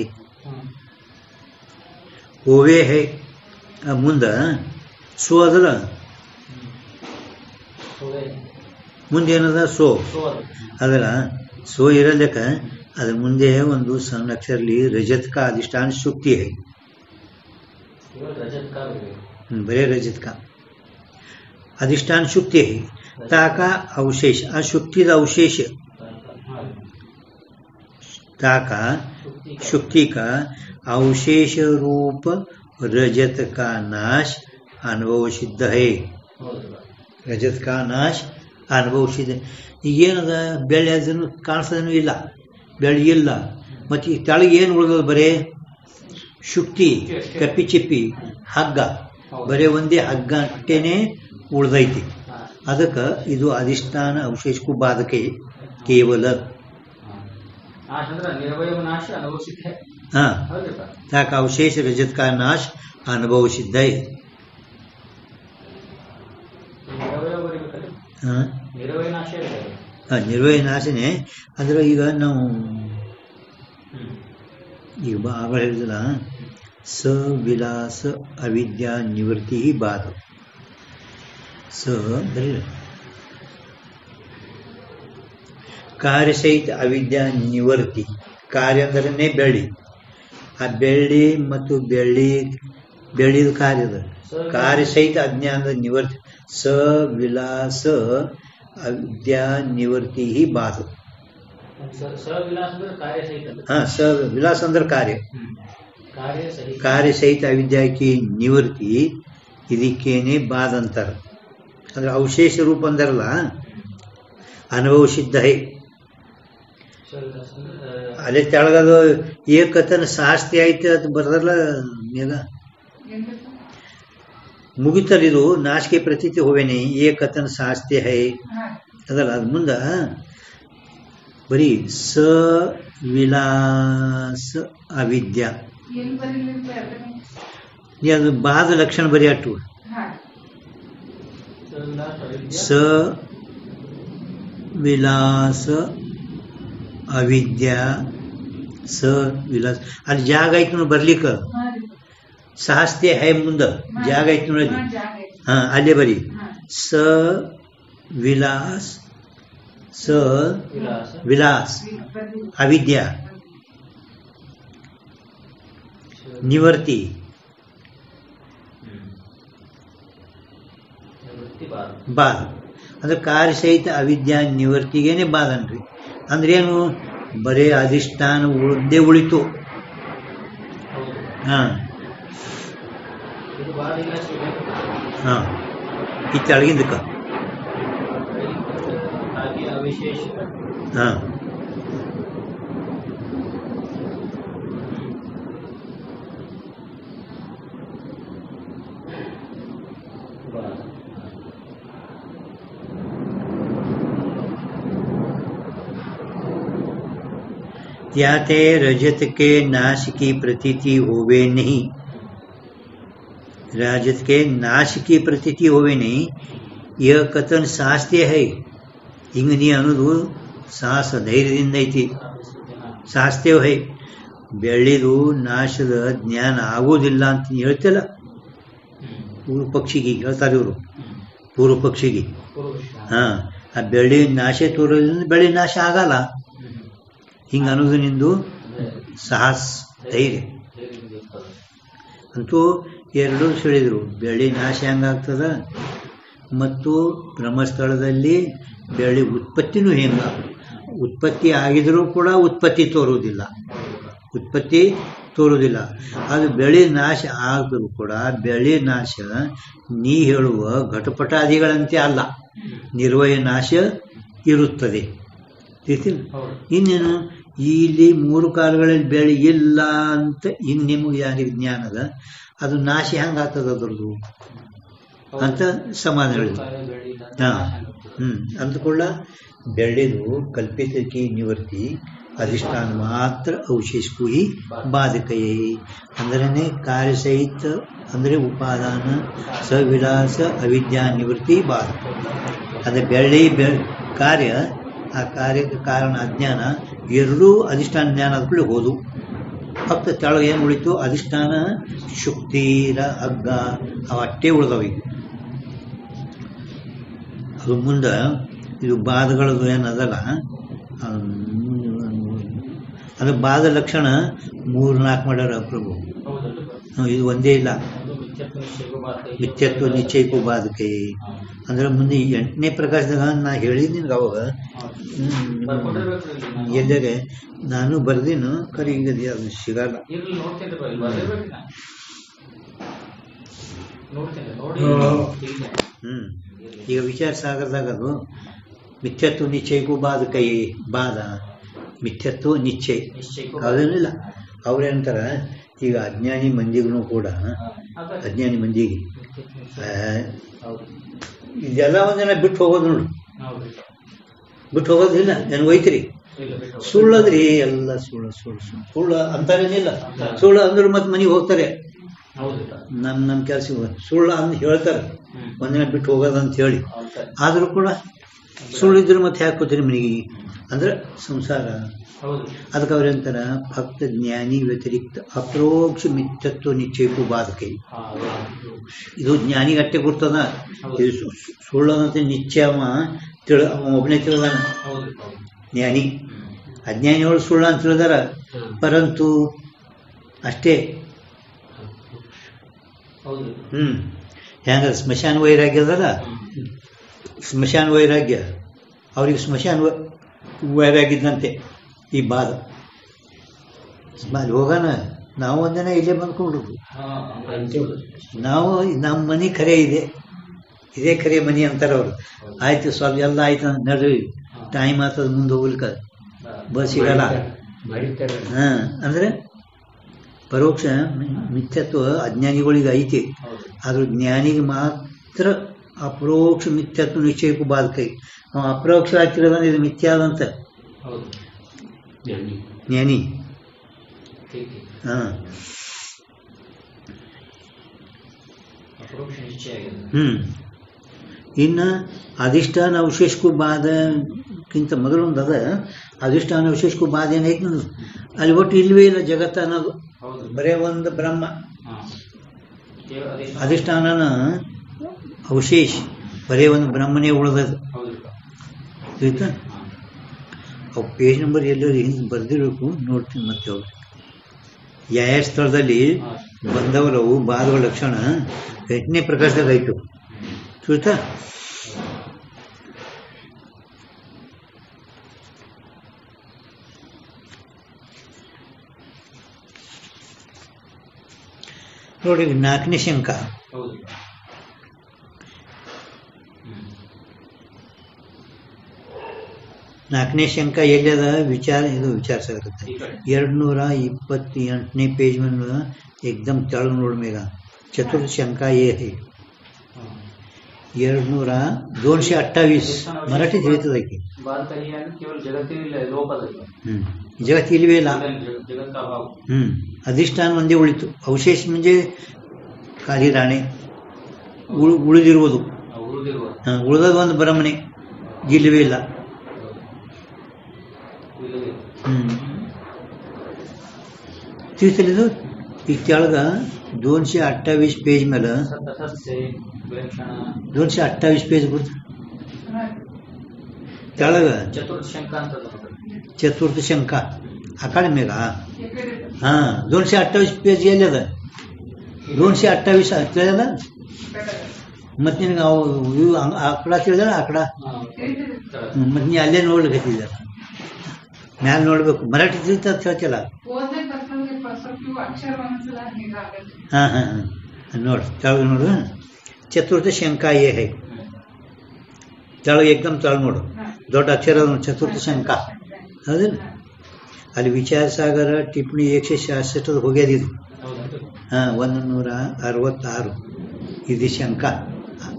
ಹೋವೇ है ಮುಂದ ಸೋ ಅದಲ್ಲ, ಮುಂದೇನದ ಸೋ ಅದಲ್ಲ, ಸೋ ಇರಲಿಕ್ಕ ಅದ್ರ ಮುಂದೆ ಒಂದು ಸಣ್ಣ ಅಕ್ಷರಲಿ ರಜತ್ का अधिष्ठान ಶುಕ್ತಿ है, बड़े रजत का अधिष्ठान शुक्ति है, ताका अवशेष अशुक्ति का अवशेष, ताका शुक्ति का अवशेष रूप रजत का नाश अनुभव सिद्ध है, रजत का नाश अनुभव सिद्ध. ಈಗೇನದ ಬೆಳ್ಳಿ ಅದನ್ನು ಕಾಣಿಸೋದನ್ನು ಇಲ್ಲ, ಬೆಳ್ಳಿ ಇಲ್ಲ, ಮತ್ತು ಈ ತೆಳಗೆ ಏನು ಉಳಿದದ ಬರೇ ಶುಕ್ತಿ, ಕಪ್ಪಿ ಚಿಪ್ಪಿ, ಹಗ್ಗ, ಬರೇ ಒಂದೇ ಹಗ್ಗ ಅಷ್ಟೇನೆ ಉಳ್ದೈತಿ. ಅದಕ್ಕೆ ಇದು ಅಧಿಷ್ಠಾನ ಅವಶೇಷಕ್ಕೂ ಬಾಧಕೆ ಕೇವಲ. हाँ, ताक अवशेष रजत का नाश अनुभव सिद्ध है. ನಿರ್ವಯ ನಾಶನೇ. ಅಂದ್ರೆ ಈಗ ನಾವು ಈಗ ಆಗ ಹೇಳಿದಲ್ಲ, ಸವಿಲಾಸ ಅವಿದ್ಯಾ ನಿವೃತ್ತಿ ಬಾಧ. ಬರೀ ಕಾರ್ಯಸಹಿತ ಅವಿದ್ಯಾ ನಿವೃತ್ತಿ, ಕಾರ್ಯ ಅಂದ್ರೇ ಬೆಳ್ಳಿ, ಆ ಬೆಳ್ಳಿ ಮತ್ತು ಬೆಳ್ಳಿದ ಕಾರ್ಯದ ಕಾರ್ಯಸಹಿತ ಅಜ್ಞಾನದ ನಿವೃತ್ತಿ, ಸವಿಲಾಸ ಅವಿದ್ಯಾ ನಿವೃತ್ತಿ ಬಾಧ. हाँ, विलास अंदर कार्य, कार्य सहित अविद्या की निवृत्ति ಇದಕ್ಕೇನೆ ಬಾಧ ಅಂತಾರ. ಅಂದ್ರೆ ಅವಶೇಷ ರೂಪ ಅಂದಾರಲ್ಲ, ಅನುಭವ ಸಿದ್ಧ ಹೈ. ಅಲ್ಲೇ ತೆಳಗದು ಏಕತನ ಶಾಸ್ತಿ ಆಯ್ತು ಅದು ಬರದಲ್ಲ, ಮುಗಿತಲ್ಲ ಇದು. ನಾಶಕ್ಕೆ ಪ್ರತೀತಿ ಹೋವೇನೆ ಏಕತನ ಶಾಸ್ತಿ ಹೈ ಅದಲ್ಲ, ಅದು ಮುಂದ ಬರೀ ಸ ವಿಲಾಸ ಅವಿದ್ಯಾ, ನೀ ಅದು ಬಾದ ಲಕ್ಷಣ ಬರೀ ಅಟ್ಟು. ಸ ವಿಲಾಸ ಅವಿದ್ಯಾ, ಸ ವಿಲಾಸ ಅಲ್ಲಿ ಜಾಗ ಐತಿ ಬರ್ಲಿಕ್ಕ, ಶಾಸ್ತಿ ಹೈ ಮುಂದ ಜಾಗ ಐತಿ ನೋಡಿ. ಹಾ, ಅಲ್ಲೇ ಬರೀ ಸ ವಿಲಾಸ, ಸ ವಿಲಾಸ ಅವಿದ್ಯಾ ನಿವೃತ್ತಿ ಬಾಧ. ಅಂದ್ರೆ ಕಾರ್ಯಸಹಿತ ಅವಿದ್ಯಾ ನಿವೃತ್ತಿಗೇನೆ ಬಾಧ ಅನ್ರಿ. ಅಂದ್ರೇನು, ಬರೇ ಅಧಿಷ್ಠಾನ ಉಳ್ದೇ ಉಳಿತು. ಹಾ ಹಾ, ಈ ತೆಳಗಿಂದಕ್ಕ ಹಾ त्याते रजत के नाश की प्रतीति होवे नहीं, रजत के नाश की प्रतीति होवे नहीं. यह कथन शास्त्रीय है. ಹಿಂಗ ನೀ ಅನ್ನೋದು ಸಾಹಸ ಧೈರ್ಯದಿಂದ ಐತಿ, ಶಾಸ್ತ್ರೀಯ ಹೈ. ಬೆಳ್ಳಿದು ನಾಶದ ಜ್ಞಾನ ಆಗೋದಿಲ್ಲ ಅಂತ ಹೇಳ್ತಿಲ್ಲ. ಪೂರ್ವ ಪಕ್ಷಿಗೆ ಹೇಳ್ತಾರೆ ಇವರು, ಪೂರ್ವ ಪಕ್ಷಿಗೆ. ಹಾ, ಆ ಬೆಳ್ಳಿ ನಾಶ ತೋರೋದ್ರಿಂದ ಬೆಳ್ಳಿ ನಾಶ ಆಗಲ್ಲ. ಹಿಂಗ ಅನ್ನೋದು ನಿಂದು ಸಾಹಸ ಧೈರ್ಯ. ಅಂತೂ ಎರಡೂ ಹೇಳಿದ್ರು, ಬೆಳ್ಳಿ ನಾಶ ಹೆಂಗಾಗ್ತದ ಮತ್ತು ಬ್ರಹ್ಮಸ್ಥಳದಲ್ಲಿ ಬೆಳ್ಳಿ ಉತ್ಪತ್ತಿನೂ ಹೆಂಗ. ಉತ್ಪತ್ತಿ ಆಗಿದ್ರೂ ಕೂಡ ಉತ್ಪತ್ತಿ ತೋರುವುದಿಲ್ಲ, ಉತ್ಪತ್ತಿ ತೋರುವುದಿಲ್ಲ. ಅದು ಬೆಳ್ಳಿ ನಾಶ ಆಗಿದ್ರು ಕೂಡ ಬೆಳ್ಳಿ ನಾಶ ನೀ ಹೇಳುವ ಘಟಪಟಾದಿಗಳಂತೆ ಅಲ್ಲ, ನಿರ್ವಯ ನಾಶ ಇರುತ್ತದೆ. ಇನ್ನೇನು ಇಲ್ಲಿ ಮೂರು ಕಾಲಗಳಲ್ಲಿ ಬೆಳೆ ಇಲ್ಲ ಅಂತ ಇನ್ನು ನಿಮಗೆ ಯಾರಿಗೆ ಜ್ಞಾನದ, ಅದು ನಾಶ ಹೆಂಗಾಗ್ತದ ಅದ್ರದ್ದು? ಅಂತ ಸಮಾಧಾನ ಹೇಳಿದ್ರು. ಅಂದ್ಕೊಳ್ಳ ಬೆಳ್ಳಿದು ಕಲ್ಪಿತಕ್ಕೆ ನಿವರ್ತಿ अधिष्ठान मात्र अवशेष को ही बाधक अंदरने कार्य सहित अंदरे उपादान सविलास अविद्या निवृत्ति बाधक अद बेಳ್ಳಿ कार्य आ कार्य कारण अज्ञान ಎರಡೂ अधिष्ठान ज्ञान आदकूळे ಹೋದು फक्त ತೆಳಗೆ ಏನು ಉಳಿತು अधिष्ठान ಶುಕ್ತಿರ ಹಗ್ಗ ಅವಟ್ಟೆ ಉಳಿದವು ಅದು ಮುಂದೆ ಇದು ಬಾಧಗಳದು ಏನದಲ್ಲ ಅದು ಬಾಧ ಲಕ್ಷಣ 3-4 ಮಾಡ್ಯಾರ ಪ್ರಭು. ಇದು ಒಂದೇ ಇಲ್ಲ, ಮಿಥ್ಯತ್ವ ನಿಶ್ಚಯಕ್ಕೂ ಬಾಧಕೆ ಅಂದ್ರೆ ಮುಂದೆ 8ನೇ ಪ್ರಕಾಶದಾಗ ನಾ ಹೇಳಿದ್ದೀನಿ ಅವಾಗ ಎಲ್ಲರೆ ನಾನು ಬರ್ದಿನು ಕರಿ ಈಗ ಅದು ಸಿಗಲ್ಲ. ಈಗ ವಿಚಾರ ಸಾಗರದಾಗ ಅದು ಮಿಥ್ಯತ್ವ ನಿಶ್ಚಯಕ್ಕೂ ಬಾಧಕೈ ಬಾಧ ಮಿಥ್ಯತ್ವ ನಿಶ್ಚಯ ಅದೇನಿಲ್ಲ. ಅವ್ರೇನಂತಾರ ಈಗ ಅಜ್ಞಾನಿ ಮಂದಿಗೂ ಕೂಡ ಅಜ್ಞಾನಿ ಮಂದಿಗೆ ಇದೆಲ್ಲ ಒಂದಿನ ಬಿಟ್ಟು ಹೋಗೋದು ನೋಡು, ಬಿಟ್ಟು ಹೋಗೋದಿಲ್ಲ ನನ್ಗೆ ಒಯ್ತಿರಿ ಸುಳ್ಳದ್ರಿ ಎಲ್ಲ ಸುಳ್ಳು ಸುಳ್ಳು ಸುಳ್ಳು ಸುಳ್ಳು ಅಂತಾರೇನಿಲ್ಲ. ಸುಳ್ಳು ಅಂದ್ರೆ ಮತ್ತೆ ಮನೆಗೆ ಹೋಗ್ತಾರೆ, ನಮ್ಮ ಕೆಲಸ ಸುಳ್ಳು ಅಂದ್ ಹೇಳ್ತಾರೆ ಒಂದಿನ ಬಿಟ್ಟು ಹೋಗೋದಂತ ಹೇಳಿ. ಆದ್ರೂ ಕೂಡ ಸುಳ್ಳಿದ್ರು ಮತ್ತೆ ಯಾಕೆ ಕೂತೀರಿ ಮನೆಗೆ ಅಂದ್ರೆ ಸಂಸಾರ. ಅದಕ್ಕೆ ಅವ್ರಂತಾರ ಭಕ್ತ ಜ್ಞಾನಿ ವ್ಯತಿರಿಕ್ತ ಅಪ್ರೋಕ್ಷ ಮಿಥ್ಯತ್ವ ನಿಶ್ಚಯಕ್ಕೂ ಬಾಧಕೈ. ಇದು ಜ್ಞಾನಿಗೆ ಅಟ್ಟೆ ಗೊತ್ತದ, ಇದು ಸುಳ್ಳದಂತೆ ನಿಶ್ಚಯ ಒಬ್ಬನೇ ತಿಳಿದಾನ ಜ್ಞಾನಿ. ಅಜ್ಞಾನಿಗಳು ಸುಳ್ಳ ಅಂತ ತಿಳಿದಾರ, ಪರಂತು ಅಷ್ಟೇ. ಹೆಂಗ ಸ್ಮಶಾನ ವೈರಾಗ್ಯ ಅದಲ್ಲ, ಸ್ಮಶಾನ ವೈರಾಗ್ಯ ಅವ್ರಿಗೆ ಸ್ಮಶಾನ ವೈರಾಗ್ಯದಂತೆ ಈ ಬಾಧ. ಹೋಗೋಣ ನಾವು ಒಂದಿನ ಇಲ್ಲೇ ಬಂದ್ಕೊಂಡ್ರು, ನಾವು ನಮ್ಮ ಮನೆ ಖರೆ ಇದೆ, ಇದೇ ಖರೆ ಮನಿ ಅಂತಾರ ಅವ್ರು. ಆಯ್ತು ಸ್ವಲ್ಪ ಎಲ್ಲ ಆಯ್ತು ನಡ್ರಿ, ಟೈಮ್ ಆಗ್ತದ ಮುಂದೆ ಹೋಗ್ಲಿಕ್ಕ ಬಸ್ ಇರಲ್ಲ. ಅಂದ್ರೆ ಪರೋಕ್ಷ ಮಿಥ್ಯತ್ವ ಅಜ್ಞಾನಿಗಳಿಗೆ ಐತಿ, ಆದ್ರೂ ಜ್ಞಾನಿಗೆ ಮಾತ್ರ ಅಪರೋಕ್ಷ ಮಿಥ್ಯತ್ವ ನಿಶ್ಚಯಕ್ಕೂ ಬಾಧಕೈ. ನಾವು ಅಪರೋಕ್ಷ ಆಗ್ತಿರೋದ ಇದು ಮಿಥ್ಯಾದಂತ ಜ್ಞಾನಿ. ಇನ್ನ ಅಧಿಷ್ಠಾನ ಅವಶೇಷಕ್ಕೂ ಬಾಧಕ್ಕಿಂತ ಮೊದಲೊಂದು ಅದ. ಅಧಿಷ್ಠಾನ ಅವಶೇಷಕ್ಕೂ ಬಾಧ ಏನೈತಿ ಅಲ್ಲಿ ಒಟ್ಟು ಇಲ್ವೇ ಇಲ್ಲ ಜಗತ್ತ ಅನ್ನೋದು, ಬರೇ ಒಂದು ಬ್ರಹ್ಮ. ಅಧಿಷ್ಠಾನನ ಅವಶೇಷ ಬರೇ ಒಂದು ಬ್ರಹ್ಮನೇ ಉಳಿದದು. ಆಯ್ತಾ? ಅವು ಪೇಜ್ ನಂಬರ್ ಎಲ್ಲರೂ ಹಿಂದೆ ಬರ್ದಿರ್ಬೇಕು, ನೋಡ್ತೀನಿ ಮತ್ತೆ ಅವ್ರು ಯಾವ ಸ್ಥಳದಲ್ಲಿ ಬಂದವರವು ಬಾಧಗಳ ಲಕ್ಷಣ 8ನೇ ಪ್ರಕಾಶದಾಗ ಆಯ್ತು. ಆಯ್ತಾ? ನೋಡಿ 4ನೇ ಶಂಕ. ನಾಲ್ಕನೇ ಶಂಕ ಎಲ್ಲದ ವಿಚಾರ, ಇದು ವಿಚಾರಿಸಾಗುತ್ತೆ 228ನೇ पेज में एकदम तळ नोड मेगा चतुर्थ शंका ये है 228 मराठी ತಿಳಿತದ की केवल जगತ್ತಿನ ಲೋಕದಲ್ಲಿ जगत ಇಲ್ವೇ ಇಲ್ಲ. अधिष्ठान ಒಂದೇ ಉಳಿತು, ಅವಶೇಷ म्हणजे ಖಾಲಿ ರಾಣೆ ಉಳಿದಿರುವುದು, ಉಳಿದ ಒಂದು ಬ್ರಹ್ಮನೆ ಇಲ್ವೇ ಇಲ್ಲ. ತಿಳಿಸಲಿದು ಈಗ ಕೆಳಗ 228 पेज ಮೇಲೆ 228 पेज ಬರ್ತ ಕೆಳಗ ಚತುರ್ಥ ಶಂಕ ಆ ಕಡೆ ಮೇಗ 228 पेज ಎಲ್ಲದ 228 ಆಗ್ತದಲ್ಲ. ಮತ್ತೆ ನಿನಗೆ ಅವು ಆಕಡ ತಿಳಿದ ಆಕಡ ಮತ್ತೆ ನೀ ಅಲ್ಲೇ ನೋಡ್ಲಿಕ್ಕೆ ಮ್ಯಾಲ ನೋಡ್ಬೇಕು. ಮರಾಠಿ ತಿಳಿತ ಹೇಳ್ತಿಲ್ಲ. ನೋಡು ತೆಳಗ ನೋಡು, ಚತುರ್ಥ ಶಂಕ ಏ ಹೈ ತೆಳಗ ಏಕದಮ್ ತೆಳಗ ನೋಡು, ದೊಡ್ಡ ಅಕ್ಷರ ಚತುರ್ಥ ಶಂಕ ಹೌದಿಲ್ಲ. ಅಲ್ಲಿ ವಿಚಾರ ಸಾಗರ ಟಿಪ್ಪಣಿ 166 ಹೋಗ್ಯದ ಇದು. 166 ಇದು ಶಂಕ.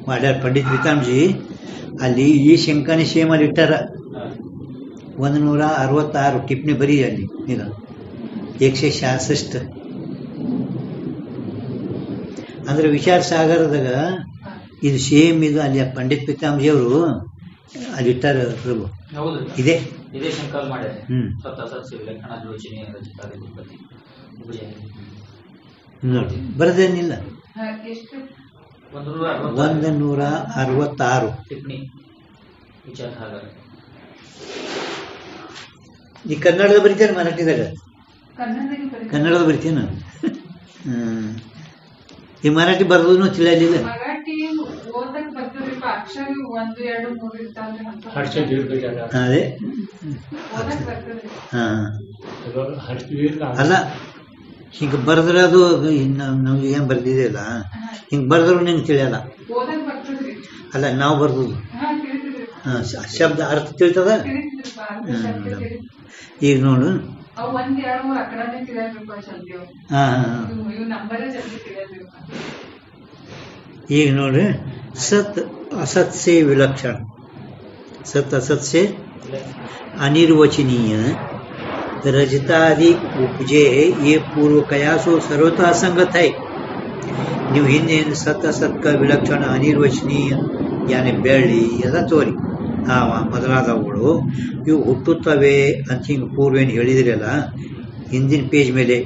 ಮಾಡ್ಯಾರ ಪಂಡಿತ್ ವಿತಾಮ್ಜಿ. ಅಲ್ಲಿ ಈ ಶಂಕನಿ ಸೇಮಲ್ಲಿ ಇಟ್ಟಾರ 166 ಟಿಪ್ಪಣಿ ಬರೀ ಅಲ್ಲಿ ಇದು 166 ಅಂದ್ರೆ ವಿಚಾರ ಸಾಗರದಾಗ ಇದು ಸೇಮ್ ಇದು ಅಲ್ಲಿ ಪಂಡಿತ್ ಪಿತಾಂಬಿ ಅವರು ಅಲ್ಲಿ ಇಟ್ಟಾರ ಪ್ರಭು ಇದೆ ಶಂಕರ್ ಮಾಡ್ಯಾರ. ನೋಡಿ ಬರದೇನಿಲ್ಲ 166 ಟಿಪ್ಪಣಿ ವಿಚಾರ ಸಾಗರ. ಈ ಕನ್ನಡದ ಬರೀತೇನೆ ಮರಾಠಿದಾಗ ಕನ್ನಡದ ಬರಿತೇನ ಈ ಮರಾಠಿ ಬರೋದು ತಿಳಿಯಲಿಲ್ಲ. ಅದೇ ಅಲ್ಲ ಹಿಂಗ ಬರೆದ್ರೆ ಅದು ನಮ್ಗೆ ಏನ್ ಬರ್ದಿದೆಯಲ್ಲ ಹಿಂಗ್ ಬರೆದ್ರು ನಿಂಗೆ ತಿಳಿಯಲ್ಲ. ಅಲ್ಲ ನಾವು ಬರ್ಬೋದು ಶಬ್ದ ಅರ್ಥ ತಿಳಿತದ. ಈಗ ನೋಡು ಈಗ ನೋಡ್ರಿ सत असत से विलक्षण, सत असत से अनिर्वचनीय, रजतादि उपजे ये पूर्व कयासो सर्वथा संगत है. ನೀವು ಹಿಂದೆ ಸತ್ ಅಸತ್ಕ ವಿಲಕ್ಷಣ ಅನಿರ್ವಚನೀಯ ಯಾನೆ ಬೆಳ್ಳಿ ಎಲ್ಲ ತೋರಿ ಮೊದಲಾದವುಗಳು ಇವು ಹುಟ್ಟುತ್ತವೆ ಅಂತ ಹಿಂಗೆ ಪೂರ್ವೇನು ಹೇಳಿದ್ರಲ್ಲ ಹಿಂದಿನ ಪೇಜ್ ಮೇಲೆ,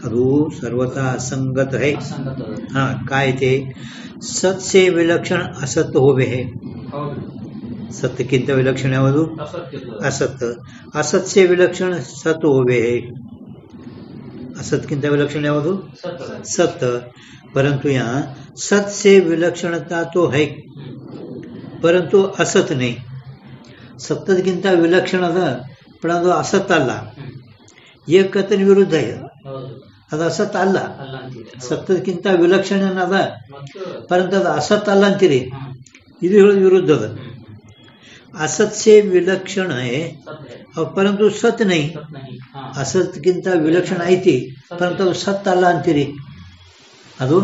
ಅದು ಸರ್ವತಾ ಅಸಂಗತ ಹೈ. ಕಾಯ್ತೆ सत से विलक्षण असत होवे है. सत्यक्किंत विलक्षण ಯಾವುದು असत. असत से विलक्षण सत होवे है. असतक्किंत विलक्षण ಯಾವುದು सत. परंतु यहाँ सत से विलक्षणता तो है परंतु असत नहीं. सत्यक्किंत विलक्षण ಅದ पण ಅದು असत ಅಲ್ಲ. ಏಕತನ ವಿರುದ್ಧ ಅದು ಅಸತ್ ಅಲ್ಲ. ಸತ್ಯಕ್ಕಿಂತ ವಿಲಕ್ಷಣ ಅದ ಪರಂತು ಅದು ಅಸತ್ ಅಲ್ಲ ಅಂತೀರಿ. ಇದು ಹೇಳೋದು ವಿರುದ್ಧ ಅದ. असत से विलक्षण है और परंतु सत नहीं. असत्किंತ विलक्षण ಐತಿ परंतु ಅದು ಸತ್ ಅಲ್ಲ ಅಂತೀರಿ. ಅದು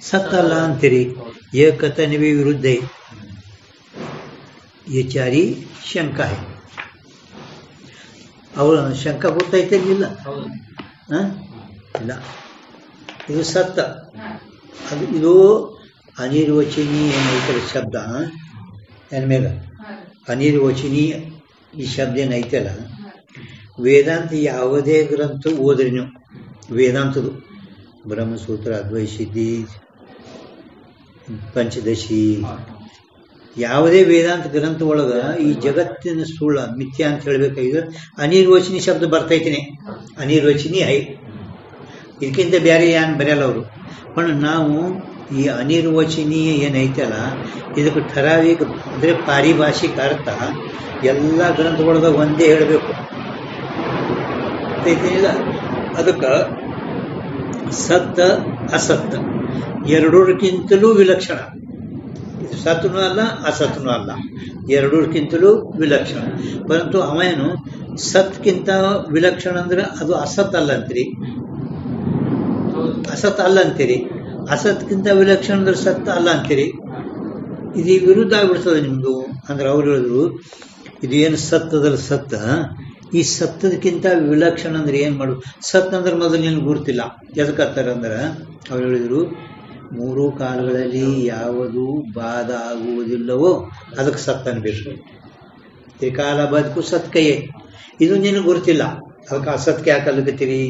सत ಅಲ್ಲ ಅಂತೀರಿ. ಏಕತನವಿ ವಿರುದ್ಧ. ये चारी शंका है. ಅವರ ಶಂಕ ಗೊತ್ತೈತೆ ಇಲ್ಲ ಇಲ್ಲ. ಇದು ಸತ್ತ. ಅದು ಇದು ಅನಿರ್ವಚನೀಯ ಏನೈತಲ್ಲ ಶಬ್ದ ಏನ್ಮೇಲ ಅನಿರ್ವಚನೀಯ ಈ ಶಬ್ದ ಏನೈತಲ್ಲ ವೇದಾಂತ ಯಾವುದೇ ಗ್ರಂಥ ಓದ್ರಿ ನೀವು ವೇದಾಂತದು ಬ್ರಹ್ಮಸೂತ್ರ ಅದ್ವೈತ ಸಿದ್ಧಿ ಪಂಚದಶಿ ಯಾವುದೇ ವೇದಾಂತ ಗ್ರಂಥ ಒಳಗ ಈ ಜಗತ್ತಿನ ಸುಳ್ಳ ಮಿಥ್ಯ ಅಂತ ಹೇಳ್ಬೇಕಾಗಿದ್ರೆ ಅನಿರ್ವಚನೀಯ ಶಬ್ದ ಬರ್ತೈತಿನಿ. ಅನಿರ್ವಚನೀಯ ಹೈ ಇದಕ್ಕಿಂತ ಬೇರೆ ಏನು ಬರೆಯಲ್ಲ ಅವರು. पण ನಾವು ಈ ಅನಿರ್ವಚನೀಯ ಏನೈತಲ್ಲ ಇದಕ್ಕೆ ठराविक ಅಂದರೆ ಪಾರಿಭಾಷಿಕ ಅರ್ಥ ಎಲ್ಲ ಗ್ರಂಥಗಳದಾಗ ಒಂದೇ ಹೇಳಬೇಕು ಇಲ್ಲ. ಅದಕ್ಕೆ ಸತ್ ಅಸತ್ ಎರಡೂರಕ್ಕಿಂತಲೂ ವಿಲಕ್ಷಣ. ಸತ್ನೂ ಅಲ್ಲ ಅಸತ್ನೂ ಅಲ್ಲ, ಎರಡೂರಕ್ಕಿಂತಲೂ ವಿಲಕ್ಷಣ. ಪರಂತು ಅವೇನು ಸತ್ಕಿಂತ ವಿಲಕ್ಷಣ ಅಂದ್ರೆ ಅದು ಅಸತ್ ಅಲ್ಲ ಅಂತೀರಿ, ಅಸತ್ ಅಲ್ಲ ಅಂತೀರಿ. ಅಸತ್ಕಿಂತ ವಿಲಕ್ಷಣ ಅಂದ್ರೆ ಸತ್ ಅಲ್ಲ ಅಂತೀರಿ. ಇದು ವಿರುದ್ಧ ಆಗ್ಬಿಡ್ತದೆ ನಿಮ್ದು. ಅಂದ್ರೆ ಅವ್ರು ಹೇಳಿದ್ರು ಇದು ಏನು ಸತ್ತದಲ್ಲ ಸತ್ತ, ಈ ಸತ್ತದಕ್ಕಿಂತ ವಿಲಕ್ಷಣ ಅಂದ್ರೆ ಏನ್ ಮಾಡು. ಸತ್ ಅಂದ್ರೆ ಮೊದಲು ನಿನ್ಗೆ ಗುರ್ತಿಲ್ಲ. ಎದಕ್ಕತ್ತಾರೆ ಅಂದ್ರೆ ಅವ್ರು ಹೇಳಿದ್ರು ಮೂರು ಕಾಲಗಳಲ್ಲಿ ಯಾವುದು ಬಾಧ ಆಗುವುದಿಲ್ಲವೋ ಅದಕ್ಕೆ ಸತ್ ಅನ್ಬೇಕು. ತ್ರಿಕಾಲ ಬದುಕು ಸತ್ಕಯೇ, ಇದು ನಿನಗೆ ಗುರುತಿಲ್ಲ, ಅದಕ್ಕೆ ಅಸತ್ಕೆ ಯಾಕೆ ಅಲ್ಲಗತ್ತೀರಿ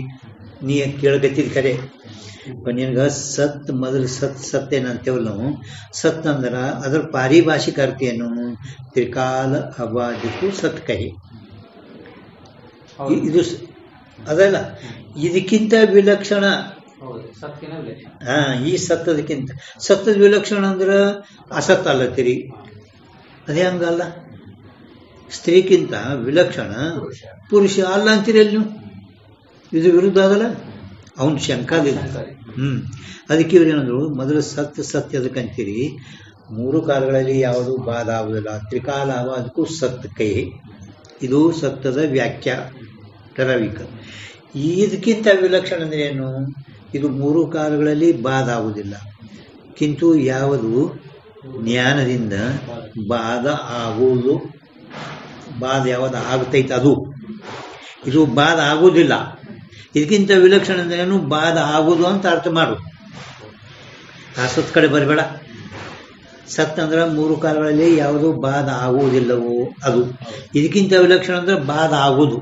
ನೀ ಕೇಳಗತ್ತಿದ್ ಕರೆ. ನಿನ್ಗ ಸತ್ ಮೊದಲು ಸತ್ ಏನಂತೇವಲ್ಲ ನಾವು, ಸತ್ ಅಂದ್ರ ಅದ್ರ ಪಾರಿಭಾಷಿಕ ಅರ್ಥ ಏನು, ತ್ರಿಕಾಲ ಅಬಾಧಿಕು ಸತ್ಕಹಿ. ಇದು ಅದಲ್ಲ, ಇದಕ್ಕಿಂತ ವಿಲಕ್ಷಣ. ಈ ಸತ್ತದಕ್ಕಿಂತ ಸತ್ತದ ವಿಲಕ್ಷಣ ಅಂದ್ರ ಅಸತ್ ಅಲ್ಲತ್ತೀರಿ. ಅದೇ ಹಂಗಲ್ಲ, ಸ್ತ್ರೀಕ್ಕಿಂತ ವಿಲಕ್ಷಣ ಪುರುಷ ಅಲ್ಲ ಅಂತೀರಿ ಅಲ್ಲಿ ನೀವು. ಇದು ವಿರುದ್ಧ ಆಗಲ್ಲ, ಅವನ್ ಶಂಕಾದಿಲ್ಲ. ಅದಕ್ಕೆ ಇವ್ರೇನಂದ್ರು ಮೊದಲು ಸತ್ಯ ಅದಕ್ಕಂತೀರಿ. ಮೂರು ಕಾಲಗಳಲ್ಲಿ ಯಾವುದು ಬಾಧ ಆಗುದಿಲ್ಲ, ತ್ರಿಕಾಲ ಅದಕ್ಕೂ ಸತ್ ಕೈ. ಇದು ಸತ್ಯದ ವ್ಯಾಖ್ಯಾ ಟರಾವಿಕ. ಇದಕ್ಕಿಂತ ವಿಲಕ್ಷಣ ಅಂದ್ರೆ ಏನು, ಇದು ಮೂರು ಕಾಲಗಳಲ್ಲಿ ಬಾಧ ಆಗುವುದಿಲ್ಲ. ಕಿಂತು ಯಾವುದು ಜ್ಞಾನದಿಂದ ಬಾಧ ಆಗುವುದು, ಬಾಧ ಯಾವುದು ಆಗ್ತೈತೆ ಅದು. ಇದು ಬಾಧ ಆಗುವುದಿಲ್ಲ. ಇದಕ್ಕಿಂತ ವಿಲಕ್ಷಣ ಅಂದ್ರೇನು? ಬಾಧ ಆಗುವುದು ಅಂತ ಅರ್ಥ ಮಾಡು. ಆ ಸತ್ ಕಡೆ ಬರಬೇಡ. ಸತ್ ಅಂದ್ರೆ ಮೂರು ಕಾಲಗಳಲ್ಲಿ ಯಾವುದು ಬಾಧ ಆಗುವುದಿಲ್ಲವೋ ಅದು. ಇದಕ್ಕಿಂತ ವಿಲಕ್ಷಣ ಅಂದ್ರೆ ಬಾಧ ಆಗುವುದು,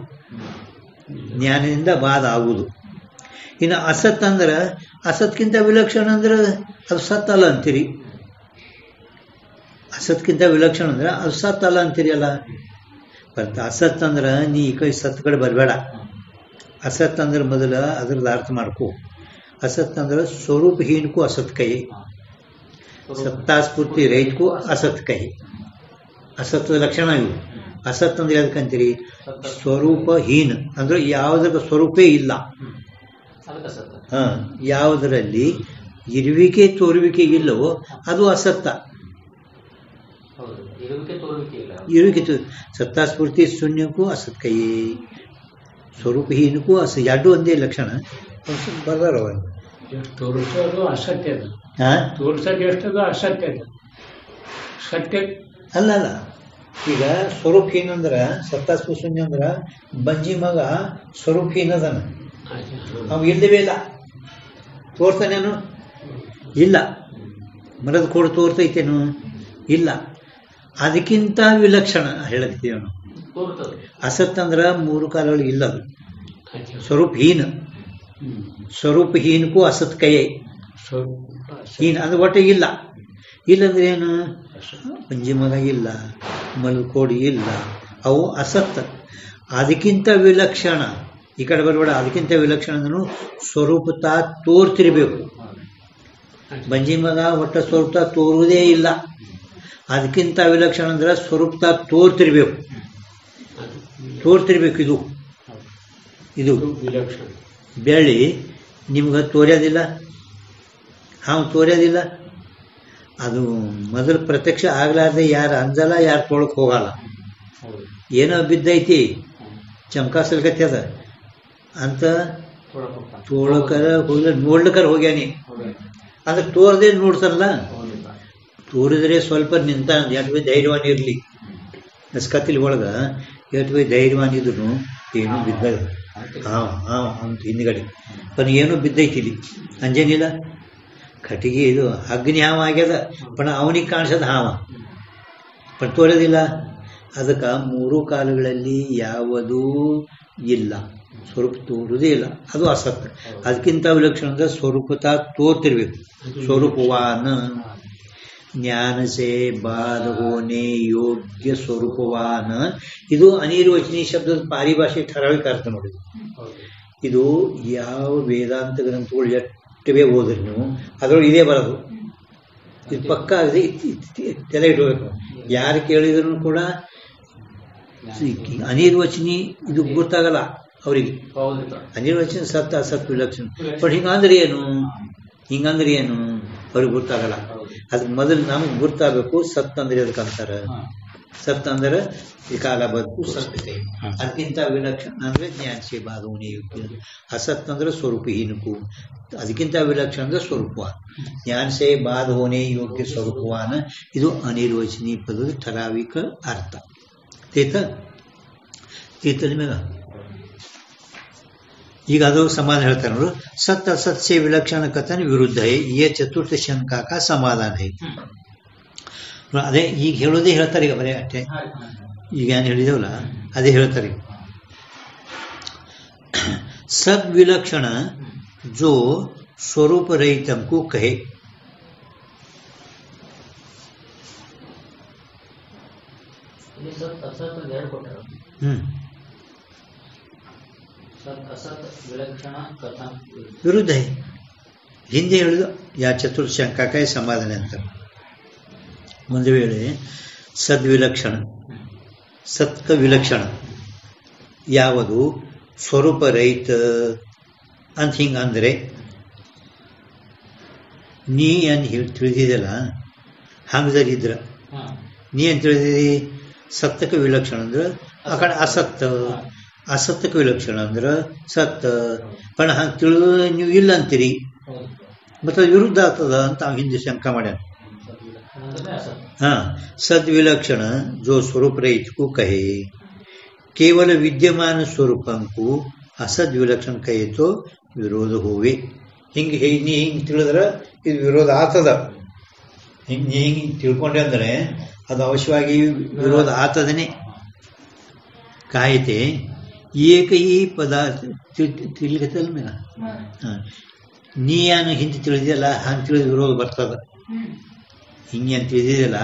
ಜ್ಞಾನದಿಂದ ಬಾಧ ಆಗುವುದು. ಇನ್ನು ಅಸತ್ ಅಂದ್ರೆ, ಅಸತ್ಕಿಂತ ವಿಲಕ್ಷಣ ಅಂದ್ರೆ ಅದು ಸತ್ ಅಲ್ಲ ಅಂತೀರಿ. ಅಸತ್ಕಿಂತ ವಿಲಕ್ಷಣ ಅಂದ್ರೆ ಅದು ಸತ್ ಅಲ್ಲ ಅಂತೀರಿ ಅಲ್ಲ. ಬರ್ತ ಅಸತ್ ಅಂದ್ರೆ ನೀ ಈ ಕೈ ಸತ್ ಕಡೆ ಬರಬೇಡ. ಅಸತ್ ಅಂದ್ರೆ ಮೊದಲ ಅದ್ರದ್ದು ಅರ್ಥ ಮಾಡ್ಕೋ. ಅಸತ್ ಅಂದ್ರೆ ಸ್ವರೂಪಹೀನಕ್ಕೂ ಅಸತ್ ಕೈ, ಸತ್ತಾಸ್ಫೂರ್ತಿ ರೈತಕ್ಕೂ ಅಸತ್ ಕೈ. ಅಸತ್ವ ಲಕ್ಷಣ ಇವು. ಅಸತ್ ಅಂದ್ರೆ ಯಾವ್ದಕ್ಕಂತೀರಿ? ಸ್ವರೂಪಹೀನ ಅಂದ್ರೆ ಯಾವುದಕ್ಕೆ ಸ್ವರೂಪೇ ಇಲ್ಲ. ಯಾವುದರಲ್ಲಿ ಇರುವಿಕೆ ತೋರುವಿಕೆ ಇಲ್ಲವೋ ಅದು ಅಸತ್ತ. ಇರುವಿಕೆ ಸತ್ತಾಸ್ಫೂರ್ತಿ ಶೂನ್ಯಕ್ಕೂ ಅಸತ್ ಕೈ, ಸ್ವರೂಪಹೀನಕ್ಕೂ ಎರಡು ಒಂದೇ ಲಕ್ಷಣ ಬರ್ದಾರ. ತೋರಿಸೋದು ಅಸತ್ಯ, ತೋರಿಸೋದು ಎಷ್ಟದು ಅಸತ್ಯ, ಸತ್ಯ ಅಲ್ಲ ಅಲ್ಲ. ಈಗ ಸ್ವರೂಪಹೀನ ಅಂದ್ರ ಸತ್ತಾಸ್ಫೂರ್ತಿ ಶೂನ್ಯ ಅಂದ್ರ ಬಂಜಿ ಮಗ ಸ್ವರೂಪಹೀನ ಅದನ, ಅವ್ ಇಲ್ಲವೇ ಇಲ್ಲ. ತೋರ್ತಾನೇನು? ಇಲ್ಲ. ಮರದ ಕೋಡು ತೋರ್ತೈತೇನು? ಇಲ್ಲ. ಅದಕ್ಕಿಂತ ವಿಲಕ್ಷಣ ಹೇಳಕ್ತೀವಿ ನಾವು. ಅಸತ್ ಅಂದ್ರ ಮೂರು ಕಾಲಗಳು ಇಲ್ಲದು, ಸ್ವರೂಪಹೀನ. ಸ್ವರೂಪಹೀನಕ್ಕೂ ಅಸತ್ ಕೈಯೇ. ಹೀನ ಅಂದ್ರೆ ಒಟ್ಟೆ ಇಲ್ಲ. ಇಲ್ಲಂದ್ರೆ ಏನು? ಪಂಜಿಮಗ ಇಲ್ಲ, ಮಲ್ಕೋಡಿ ಇಲ್ಲ, ಅವು ಅಸತ್. ಅದಕ್ಕಿಂತ ವಿಲಕ್ಷಣ ಈ ಕಡೆ ಬರಬೇಡ. ಅದಕ್ಕಿಂತ ವಿಲಕ್ಷಣ ಅಂದ್ರೂ ಸ್ವರೂಪತ ತೋರ್ತಿರ್ಬೇಕು. ಬಂಜಿಮಗ ಒಟ್ಟ ಸ್ವರೂಪ ತೋರುವುದೇ ಇಲ್ಲ. ಅದಕ್ಕಿಂತ ವಿಲಕ್ಷಣ ಅಂದ್ರೆ ಸ್ವರೂಪತ ತೋರ್ತಿರ್ಬೇಕು, ತೋರ್ತಿರ್ಬೇಕು. ಇದು ಇದು ವಿಲಕ್ಷಣ. ಬೆಳ್ಳಿ ನಿಮ್ಗೆ ತೋರ್ಯೋದಿಲ್ಲ, ಹಾವು ತೋರ್ಯೋದಿಲ್ಲ. ಅದು ಮೊದಲು ಪ್ರತ್ಯಕ್ಷ ಆಗ್ಲಾರ್ದೆ ಯಾರು ಅಂಜಲ್ಲ, ಯಾರು ತೊಳಕ್ ಹೋಗಲ್ಲ. ಏನೋ ಬಿದ್ದೈತಿ, ಚಮಕಾಸಲ್ಕತಿ ಅದ ಅಂತ ತೋಳಕರ ಹೋಗ್ಲ, ನೋಡ್ಲಿಕ್ಕರ ಹೋಗ್ಯಾನಿ ಅಂದ್ರೆ ತೋರ್ದೇ ನೋಡ್ತಾರಲ್ಲ. ತೋರಿದ್ರೆ ಸ್ವಲ್ಪ ನಿಂತ ಎಷ್ಟು ಬಿ ಧೈರ್ಯವಾನ್ ಇರ್ಲಿ. ನಸ್ಕತಿಲಿ ಒಳಗ ಎಷ್ಟು ಬಿ ಧೈರ್ಯವಾನ್ ಇದ್ರು ಏನೂ ಬಿದ್ದ ಅಂತ ಹಿಂದ್ಗಡೆ ಪನ್ ಏನೂ ಬಿದ್ದೈತಿಲಿ, ಅಂಜೇನಿಲ್ಲ. ಕಟ್ಟಿಗೆ ಇದು ಅಗ್ನಿ ಹಾವ ಆಗ್ಯದ, ಪಣ ಅವನಿಗೆ ಕಾಣಿಸದ ಹಾವ, ಪಣ ತೋರೋದಿಲ್ಲ. ಅದಕ್ಕೆ ಮೂರು ಕಾಲಗಳಲ್ಲಿ ಯಾವುದೂ ಇಲ್ಲ, ಸ್ವರೂಪ ತೋರುವುದೇ ಇಲ್ಲ, ಅದು ಅಸತ್. ಅದಕ್ಕಿಂತ ವಿಲಕ್ಷಣ ಅಂದ್ರೆ ಸ್ವರೂಪತ ತೋರ್ತಿರ್ಬೇಕು. ಸ್ವರೂಪವಾನ ಜ್ಞಾನಸೆ ಬಾಧ ಹೋನೆ ಯೋಗ್ಯ ಸ್ವರೂಪವಾನ. ಇದು ಅನಿರ್ವಚನೀಯ ಶಬ್ದದ ಪಾರಿಭಾಷೆ ಠರಾವಿಕ ಅರ್ಥ ನೋಡಿದ್ರು. ಇದು ಯಾವ ವೇದಾಂತ ಗ್ರಂಥಗಳು ಎಷ್ಟವೇ ಓದ್ರಿ ನೀವು ಅದ್ರೊಳಗೆ ಇದೇ ಬರೋದು. ಇದು ಪಕ್ಕ ಆಗದೆ ತಲೆ ಇಟ್ಕೋಬೇಕು. ಯಾರು ಕೇಳಿದ್ರು ಕೂಡ ಅನಿರ್ವಚನಿ ಇದು ಗೊತ್ತಾಗಲ್ಲ ಅವರಿಗೆ. ಅನಿರ್ವಚನ ಸತ್ ಅಸತ್ ವಿಲಕ್ಷಣ. ಬಟ್ ಹಿಂಗಂದ್ರೆ ಏನು, ಹಿಂಗಂದ್ರೆ ಏನು ಅವ್ರಿಗೆ ಗೊತ್ತಾಗಲ್ಲ. ಅದಕ್ಕೆ ಮೊದಲು ನಮಗೆ ಗೊತ್ತಾಗಬೇಕು. ಸತ್ ಅಂದ್ರೆ ಅದಕ್ಕೆ ಅಂತಾರೆ. ಸತ್ ಅಂದ್ರೆ ಕಾಲ ಬದುಕು ಸತ್ಯತೆ. ಅದಕ್ಕಿಂತ ವಿಲಕ್ಷಣ ಅಂದ್ರೆ ಜ್ಞಾನಸೆ ಬಾಧವನೇ ಯೋಗ್ಯ. ಅಸತ್ ಅಂದ್ರೆ ಸ್ವರೂಪಹೀನಕ್ಕೂ, ಅದಕ್ಕಿಂತ ವಿಲಕ್ಷಣ ಅಂದ್ರೆ ಸ್ವರೂಪವಾನ. ಜ್ಞಾನಸೆ ಬಾಧವನೇ ಯೋಗ್ಯ ಸ್ವರೂಪವಾನ. ಇದು ಅನಿರ್ವಚನೀಯ ಪದದ ಠರಾವಿಕ ಅರ್ಥ. ತೀರ್ಥ ನಿಮಗ ಈಗ ಅದು ಸಮಾಧಾನ ಹೇಳ್ತಾರೆ ನೋಡು. ಸತ್ ಅಸತ್ಸೆ ವಿಲಕ್ಷಣ ಕಥನ ವಿರುದ್ಧ ಯೇ ಚತುರ್ಥ ಶಂಕಾ ಕಾ ಸಮಾಧಾನ ಹೈ. ಅದೇ ಈಗ ಹೇಳೋದೇ ಹೇಳ್ತಾರೆ. ಈಗ ಬರೀ ಅಷ್ಟೇ, ಈಗ ಏನು ಹೇಳಿದೇವಲ್ಲ ಅದೇ ಹೇಳ್ತಾರೆ. ಸದ್ ವಿಲಕ್ಷಣ ಜೋ ಸ್ವರೂಪ ರಹಿತಂಕು ಕಹೆ. ವಿರುದ್ಧ ಹಿಂದೆ ಹೇಳಿದ ಯಾ ಚತುರ್ಥ ಶಂಕಾಕಾಯ ಸಮಾಧಾನ ಅಂತ. ಒಂದು ವೇಳೆ ಸದ್ವಿಲಕ್ಷಣ ಸತ್ಕ ವಿಲಕ್ಷಣ ಯಾವುದು ಸ್ವರೂಪ ರಹಿತ ಅಂತ ಹಿಂಗಂದ್ರೆ ನೀ ಏನು ತಿಳಿದಿದಲ್ಲ ಹಂಗದಲ್ಲಿದ್ರ ನೀ ಏನು ತಿಳಿದಿದಿ? ಸತ್ತಕ ವಿಲಕ್ಷಣ ಅಂದ್ರೆ ಆ ಕಡೆ ಅಸತ್ತ, ಅಸತ್ತಕ ವಿಲಕ್ಷಣ ಅಂದ್ರೆ ಸತ್ತ. ಪಣ ಹಂಗೆ ತಿಳಿದು ನೀವು ಇಲ್ಲ ಅಂತೀರಿ, ಮತ್ತು ಅದು ವಿರುದ್ಧ ಆಗ್ತದ ಅಂತ ಹಿಂದೆ ಶಂಕ ಮಾಡ್ಯಾನ. में असत। हाँ, सद विलक्षण जो स्वरूप रहित को कहे, केवल विद्यमान स्वरूपंकु असद विलक्षण कहे तो विरोध होवे. ಹಿಂಗೆ ನೀ ಹಿಂಗೆ ತಿಳಿದ್ರೆ ಇದು ವಿರೋಧ ಆಗ್ತದ. ಹಿಂಗೆ ತಿಳ್ಕೊಂಡೆ ಅಂದ್ರೆ ಅದು ಅವಶ್ಯವಾಗಿ ವಿರೋಧ ಆಗ್ತದನೆ. ಕಾಯಿತೆ ಏಕ ಈ ಪದಾರ್ಥ ತಿಳಿಗತ್ತಲ್ಲ ಮೇಲ, ನೀ ಏನು ಹಿಂದೆ ತಿಳಿದಿಲ್ಲ ಹಂಗೆ ತಿಳಿದ ವಿರೋಧ ಬರ್ತದ. ಹಿಂಗೆ ಅಂತ ತಿಳಿದಿಲ್ಲ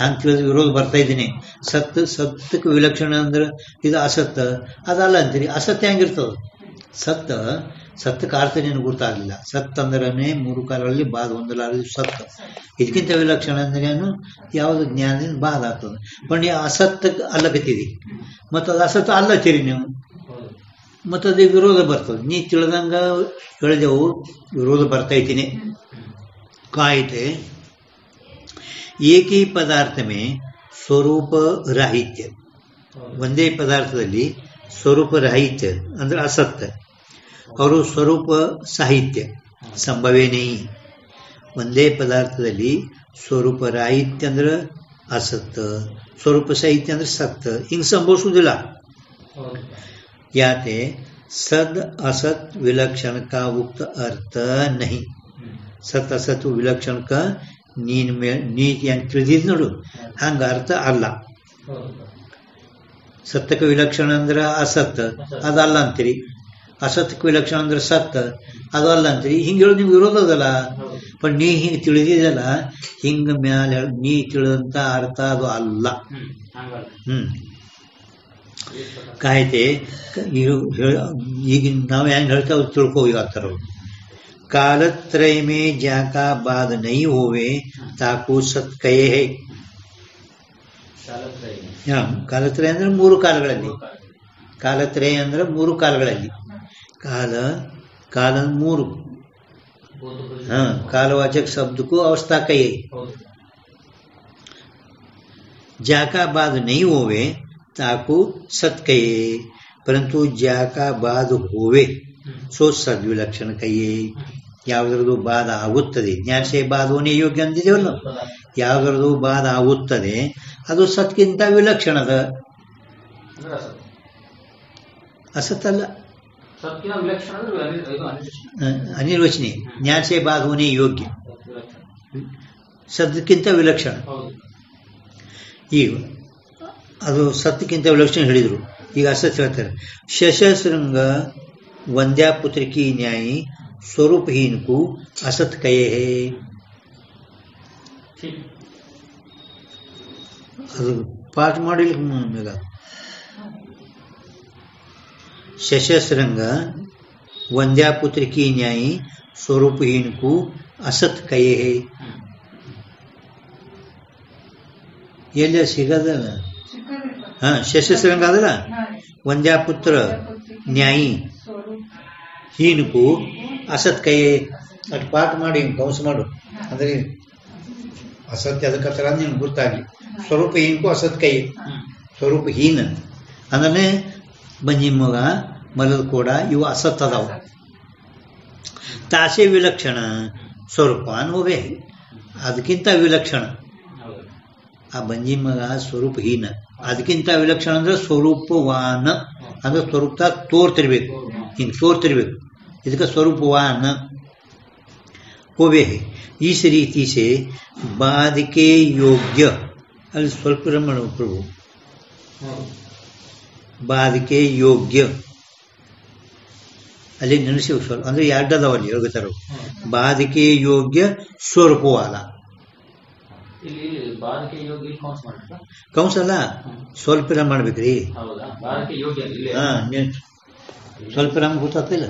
ಹಂಗೆ ತಿಳಿದ ವಿರೋಧ ಬರ್ತಾ ಇದ್ದೀನಿ. ಸತ್ತಕ್ಕೆ ವಿಲಕ್ಷಣ ಅಂದ್ರೆ ಇದು ಅಸತ್ತ, ಅದಲ್ಲ ಅಂತೀರಿ. ಅಸತ್ಯ ಹೆಂಗಿರ್ತದ? ಸತ್ತಕ್ಕೆ ಅರ್ಥ ನಿನಗೆ ಗೊತ್ತಾಗಲಿಲ್ಲ. ಸತ್ ಅಂದ್ರೆ ಮೂರು ಕಾಲಗಳಲ್ಲಿ ಬಾಧ ಹೊಂದಲಾರದು ಸತ್ತ. ಇದಕ್ಕಿಂತ ವಿಲಕ್ಷಣ ಅಂದ್ರೆ ಏನು? ಯಾವುದು ಜ್ಞಾನದಿಂದ ಬಾಧ ಆಗ್ತದೆ. ಬಟ್ ಅಸತ್ತಕ್ಕೆ ಅಲ್ಲಕತ್ತೀರಿ ಮತ್ತು ಅದು ಅಸತ್ತ ಅಲ್ಲತ್ತೀರಿ ನೀವು, ಮತ್ತು ಅದೇ ವಿರೋಧ ಬರ್ತದೆ. ನೀ ತಿಳಿದಂಗ ಹೇಳಿದೆವು ವಿರೋಧ ಬರ್ತೈತೀನಿ. ಕಾಯಿತೆ ಏಕೀ ಪದಾರ್ಥ ಮೇ ಸ್ವರೂಪ ರಾಹಿತ್ಯ, ಒಂದೇ ಪದಾರ್ಥದಲ್ಲಿ ಸ್ವರೂಪ ರಾಹಿತ್ಯ ಅಂದ್ರೆ ಅಸತ್ಯ. ಅವರು ಸ್ವರೂಪ ಸಾಹಿತ್ಯ ಸಂಭವೇನೇ. ಒಂದೇ ಪದಾರ್ಥದಲ್ಲಿ ಸ್ವರೂಪ ರಾಹಿತ್ಯ ಅಂದ್ರೆ ಅಸತ್, ಸ್ವರೂಪ ಸಾಹಿತ್ಯ ಅಂದ್ರೆ ಸತ್. ಹಿಂಗೆ ಸಂಭವಿಸುವುದಿಲ್ಲ. ಯಾತೆ ಸದ್ ಅಸತ್ ವಿಲಕ್ಷಣ का उक्त अर्थ नहीं. ಸತ್ ಅಸತ್ ವಿಲಕ್ಷಣ ನೀ ಹೆಂಗೆ ತಿಳಿದಿದ್ ನೋಡು ಹಂಗ ಅರ್ಥ ಅಲ್ಲ. ಸತ್ತಕ್ಕೆ ವಿಲಕ್ಷಣ ಅಂದ್ರೆ ಅಸತ್, ಅದಲ್ಲ ಅಂತೀರಿ. ಅಸತ್ಕ್ಕೆ ವಿಲಕ್ಷಣ ಅಂದ್ರೆ ಸತ್, ಅದು ಅಲ್ಲ ಅಂತೀರಿ. ಹಿಂಗೆ ಹೇಳೋದು ನಿಮ್ಗೆ ವಿರೋಧ ಅದಲ್ಲ. ಬಟ್ ನೀ ಹಿಂಗೆ ತಿಳಿದಿದಲ್ಲ, ಹಿಂಗ ಮ್ಯಾಲೆ ನೀ ತಿಳಿದಂತ ಅರ್ಥ ಅದು ಅಲ್ಲ. ಕಾಯ್ತೆ ಈಗ ನಾವು ಹೆಂಗೆ ಹೇಳ್ತಾ ತಿಳ್ಕೋ ಆಗ್ತಾರ. कालत्रय में जाका बाद नहीं होवे ताको सತ್ कहे है. ಕಾಲತ್ರಯ ಅಂದ್ರೆ ಮೂರು ಕಾಲಗಳಲ್ಲಿ. ಕಾಲತ್ರಯ ಅಂದ್ರೆ ಮೂರು ಕಾಲಗಳಲ್ಲಿ. ಕಾಲ ಮೂರು. कालवाचक शब्द को अवस्था कहे. जाका बाद नहीं होवे ताको सत कहे, परंतु जाका बाद होवे सो सद्विलक्षण कहिए. ಯಾವುದರದು ಬಾಧ ಆಗುತ್ತದೆ, ಜ್ಞಾನಸೇ ಬಾಧವನೇ ಯೋಗ್ಯ ಅಂದಿದ್ದೇವಲ್ಲ, ಯಾವುದರದು ಬಾಧ ಆಗುತ್ತದೆ ಅದು ಸತ್ಗಿಂತ ವಿಲಕ್ಷಣದ. ಅಸತ್ತಲ್ಲ, ಅನಿರ್ವಚನೆ. ಜ್ಞಾನಸೇ ಬಾಧವನೇ ಯೋಗ್ಯ, ಸತ್ಕ್ಕಿಂತ ವಿಲಕ್ಷಣ. ಈಗ ಅದು ಸತ್ಯಕ್ಕಿಂತ ವಿಲಕ್ಷಣ ಹೇಳಿದರು. ಈಗ ಅಸತ್ ಹೇಳ್ತಾರೆ. ಶಶಶೃಂಗ ವಂದ್ಯಾಪುತ್ರಿಕಿ ನ್ಯಾಯಿ ಸ್ವರೂಪಹೀನ को असत कहे है. ಅದು ಪಾಠ ಮಾಡಿಲ್ಲ. ಶಶಶೃಂಗ ವಂದ್ಯಾಪುತ್ರಿಕಿ ನ್ಯಾಯಿ ಸ್ವರೂಪಹೀನ को असत कहे है. ಎಲ್ಲ ಸಿಗದಲ್ಲ. ಶಶಶೃಂಗ ಅದಲ್ಲ, ವಂದ್ಯಾಪುತ್ರ ನ್ಯಾಯಿ ಹೀನಕು ಅಸತ್ ಕೈ ಅಟ್ ಪಾಠ ಮಾಡಿ ಕೌನ್ಸ್ ಮಾಡು. ಅಂದ್ರೆ ಅಸತ್ಯ ಅದಕ್ಕೆ ನಿಮ್ಗೆ ಗೊತ್ತಾಗ್ಲಿ. ಸ್ವರೂಪ ಹೀನಕು ಅಸತ್ ಕೈ, ಸ್ವರೂಪ ಹೀನ ಅಂದ್ರೆ ಬಂಜಿ ಮಗ ಮಲದ ಕೂಡ ಇವು ಅಸತ್ ಅದಾವ. ತಾಸೆ ವಿಲಕ್ಷಣ ಸ್ವರೂಪ ಅನ್ವೇ, ಅದಕ್ಕಿಂತ ವಿಲಕ್ಷಣ. ಆ ಬಂಜಿ ಮಗ ಸ್ವರೂಪ ಹೀನ, ಅದಕ್ಕಿಂತ ವಿಲಕ್ಷಣ ಅಂದ್ರೆ ಸ್ವರೂಪವಾನ ಅಂದ್ರೆ ಸ್ವರೂಪ ತೋರ್ತಿರ್ಬೇಕು, ಹಿಂಗೆ ತೋರ್ತಿರ್ಬೇಕು. ಇದಕ್ಕೆ ಸ್ವರೂಪವಾನ ಹೋವೆ. इस रीति से बाद के योग्य, ಅಲ್ಲಿ ಸ್ವಲ್ಪ ರಮಣ ಪ್ರಭು, बाद के ಯೋಗ್ಯ ಅಲ್ಲಿ ನೆನೆಸಿ ಸ್ವಲ್ಪ ಅಂದ್ರೆ ಎರಡದವಲ್ಲಿ ಹೇಳ್ತಾರ. बाद के ಯೋಗ್ಯ ಸ್ವರೂಪವಾಲ. ಕೌನ್ಸ್ ಅಲ್ಲ, ಸ್ವಲ್ಪ ಮಾಡ್ಬೇಕ್ರಿ. ಸ್ವಲ್ಪ ನಮ್ಗೆ ಗೊತ್ತಾಗ್ತಿಲ್ಲ.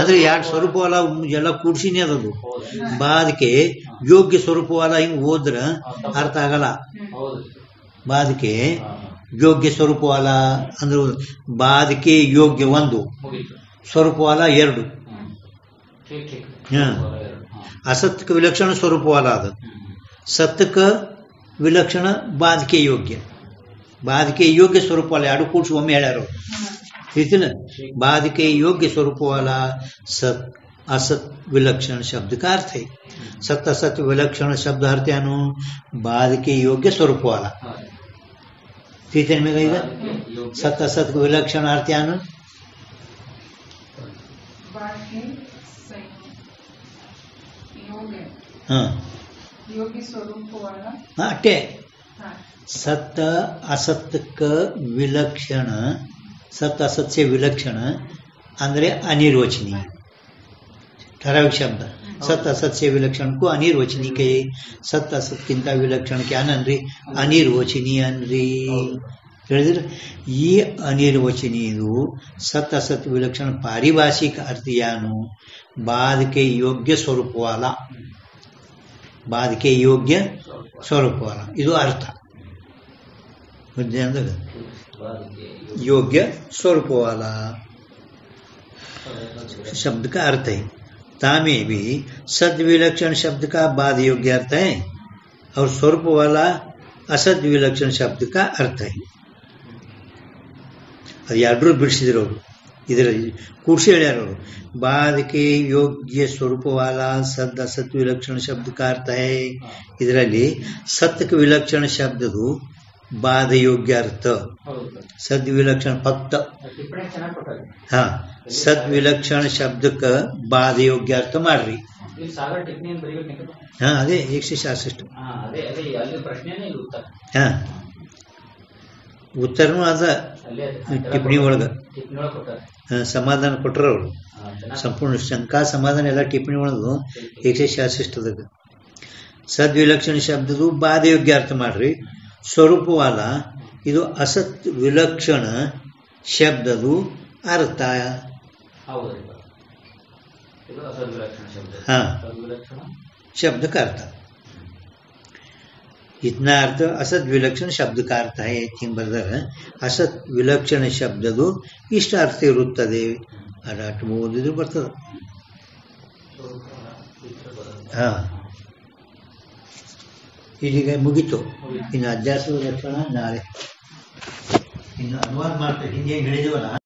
ಅಂದ್ರೆ ಎರಡು ಸ್ವರೂಪವಾಲ ಎಲ್ಲ ಕೂಡ್ಸಿನೇ ಅದದು. ಬಾದಕ್ಕೆ ಯೋಗ್ಯ ಸ್ವರೂಪವಾಲ ಹಿಂಗ್ ಹೋದ್ರ ಅರ್ಥ ಆಗಲ್ಲ. ಬಾದಕ್ಕೆ ಯೋಗ್ಯ ಸ್ವರೂಪವಾಲ ಅಂದ್ರೆ ಬಾದಕ್ಕೆ ಯೋಗ್ಯ ಒಂದು, ಸ್ವರೂಪವಾಲ ಎರಡು. ಅಸತ್ಕ ವಿಲಕ್ಷಣ ಸ್ವರೂಪವಾಲ ಅದು, ಸತ್ತಕ ವಿಲಕ್ಷಣ ಬಾದಕ್ಕೆ ಯೋಗ್ಯ. ಬಾದಕ್ಕೆ ಯೋಗ್ಯ ಸ್ವರೂಪವಾಲ ಎರಡು ಕೂಡ್ಸಿ ಒಮ್ಮೆ ಹೇಳ್ಯಾರ. ತಿಳಿತಿಲ್ಲ. ಬಾದಕ್ಕೆ ಯೋಗ್ಯ ಸ್ವರೂಪವಾಲ ಸತ್ असत विलक्षण शब्द का अर्थ है। सत असत विलक्षण शब्द अर्थ यानु बाद के योग्य स्वरूप वाला तीसरे में कही सत असत विलक्षण अर्थ यानु योगी स्वरूप वाला अटे सत असत विलक्षण सत असत से विलक्षण अंदरे अनिर्वचनीय ठराविक शब्द सत असत से विलक्षण को अनिर्वचनीय कहे सत असत किंತ विलक्षण क्या अन्री अनिर्वचनीय अन्री ಈ अनिर्वचनीयु सत असत विलक्षण पारिभाषिक अर्थ यानु बाद के योग्य स्वरूप वाला बाद के योग्य स्वरूप वाला ಇದು अर्थ योग्य स्वरूप वाला शब्द का अर्थ है। तामे भी सद विलक्षण शब्द का बाद योग्य अर्थ है और स्वरूप वाला असद विलक्षण शब्द का अर्थ है। ಅದು ಎರಡರೂ ಬಿಡಿಸಿದ್ರು ಇದರಲ್ಲಿ ಕೂಡಿಸಿ ಹೇಳ್ಯಾರ ಅವರು बाद के योग्य स्वरूप वाला सद असत विलक्षण शब्द का अर्थ है। ಇದರಲ್ಲಿ सत्य विलक्षण शब्दದು बाद योग्य अर्थ सद विलक्षण फक्त हाँ सद विलक्षण शब्द का बाद योग्य अर्थ ಮಾಡ್ರಿ हाँ ಅದೇ 166 हाँ ಉತ್ತರನೂ ಅದ ಟಿಪ್ಪಣಿ ಒಳಗ ಸಮಾಧಾನ ಕೊಟ್ಟರು ಅವರು ಸಂಪೂರ್ಣ ಶಂಕಾ ಸಮಾಧಾನ ಎಲ್ಲ ಟಿಪ್ಪಣಿ ಒಳಗು 166 ಅದಾಗ ಸದ್ವಿಲಕ್ಷಣ ಶಬ್ದದು बाद योग्य अर्थ ಮಾಡ್ರಿ स्वरूप वाला ಇದು असत विलक्षण शब्दದು अर्थ हाँ शब्द का अर्थ इतना अर्थ असत विलक्षण शब्द का अर्थ है तीन बरदर असत विलक्षण शब्दದು ಇಷ್ಟ ಅರ್ಥ ಇರುತ್ತದೆ ಅದಾಟ ಓದಿದ್ರು ಬರ್ತದೆ ಹಾ ಇದೀಗ ಮುಗಿತು ಇನ್ನು ಅಧ್ಯಾಸದ ಲಕ್ಷಣ ನಾಳೆ ಇನ್ನು ಅನುವಾದ ಮಾಡ್ತಾರೆ ಹಿಂದೆ ಹೇಳಿದವಲ್ಲ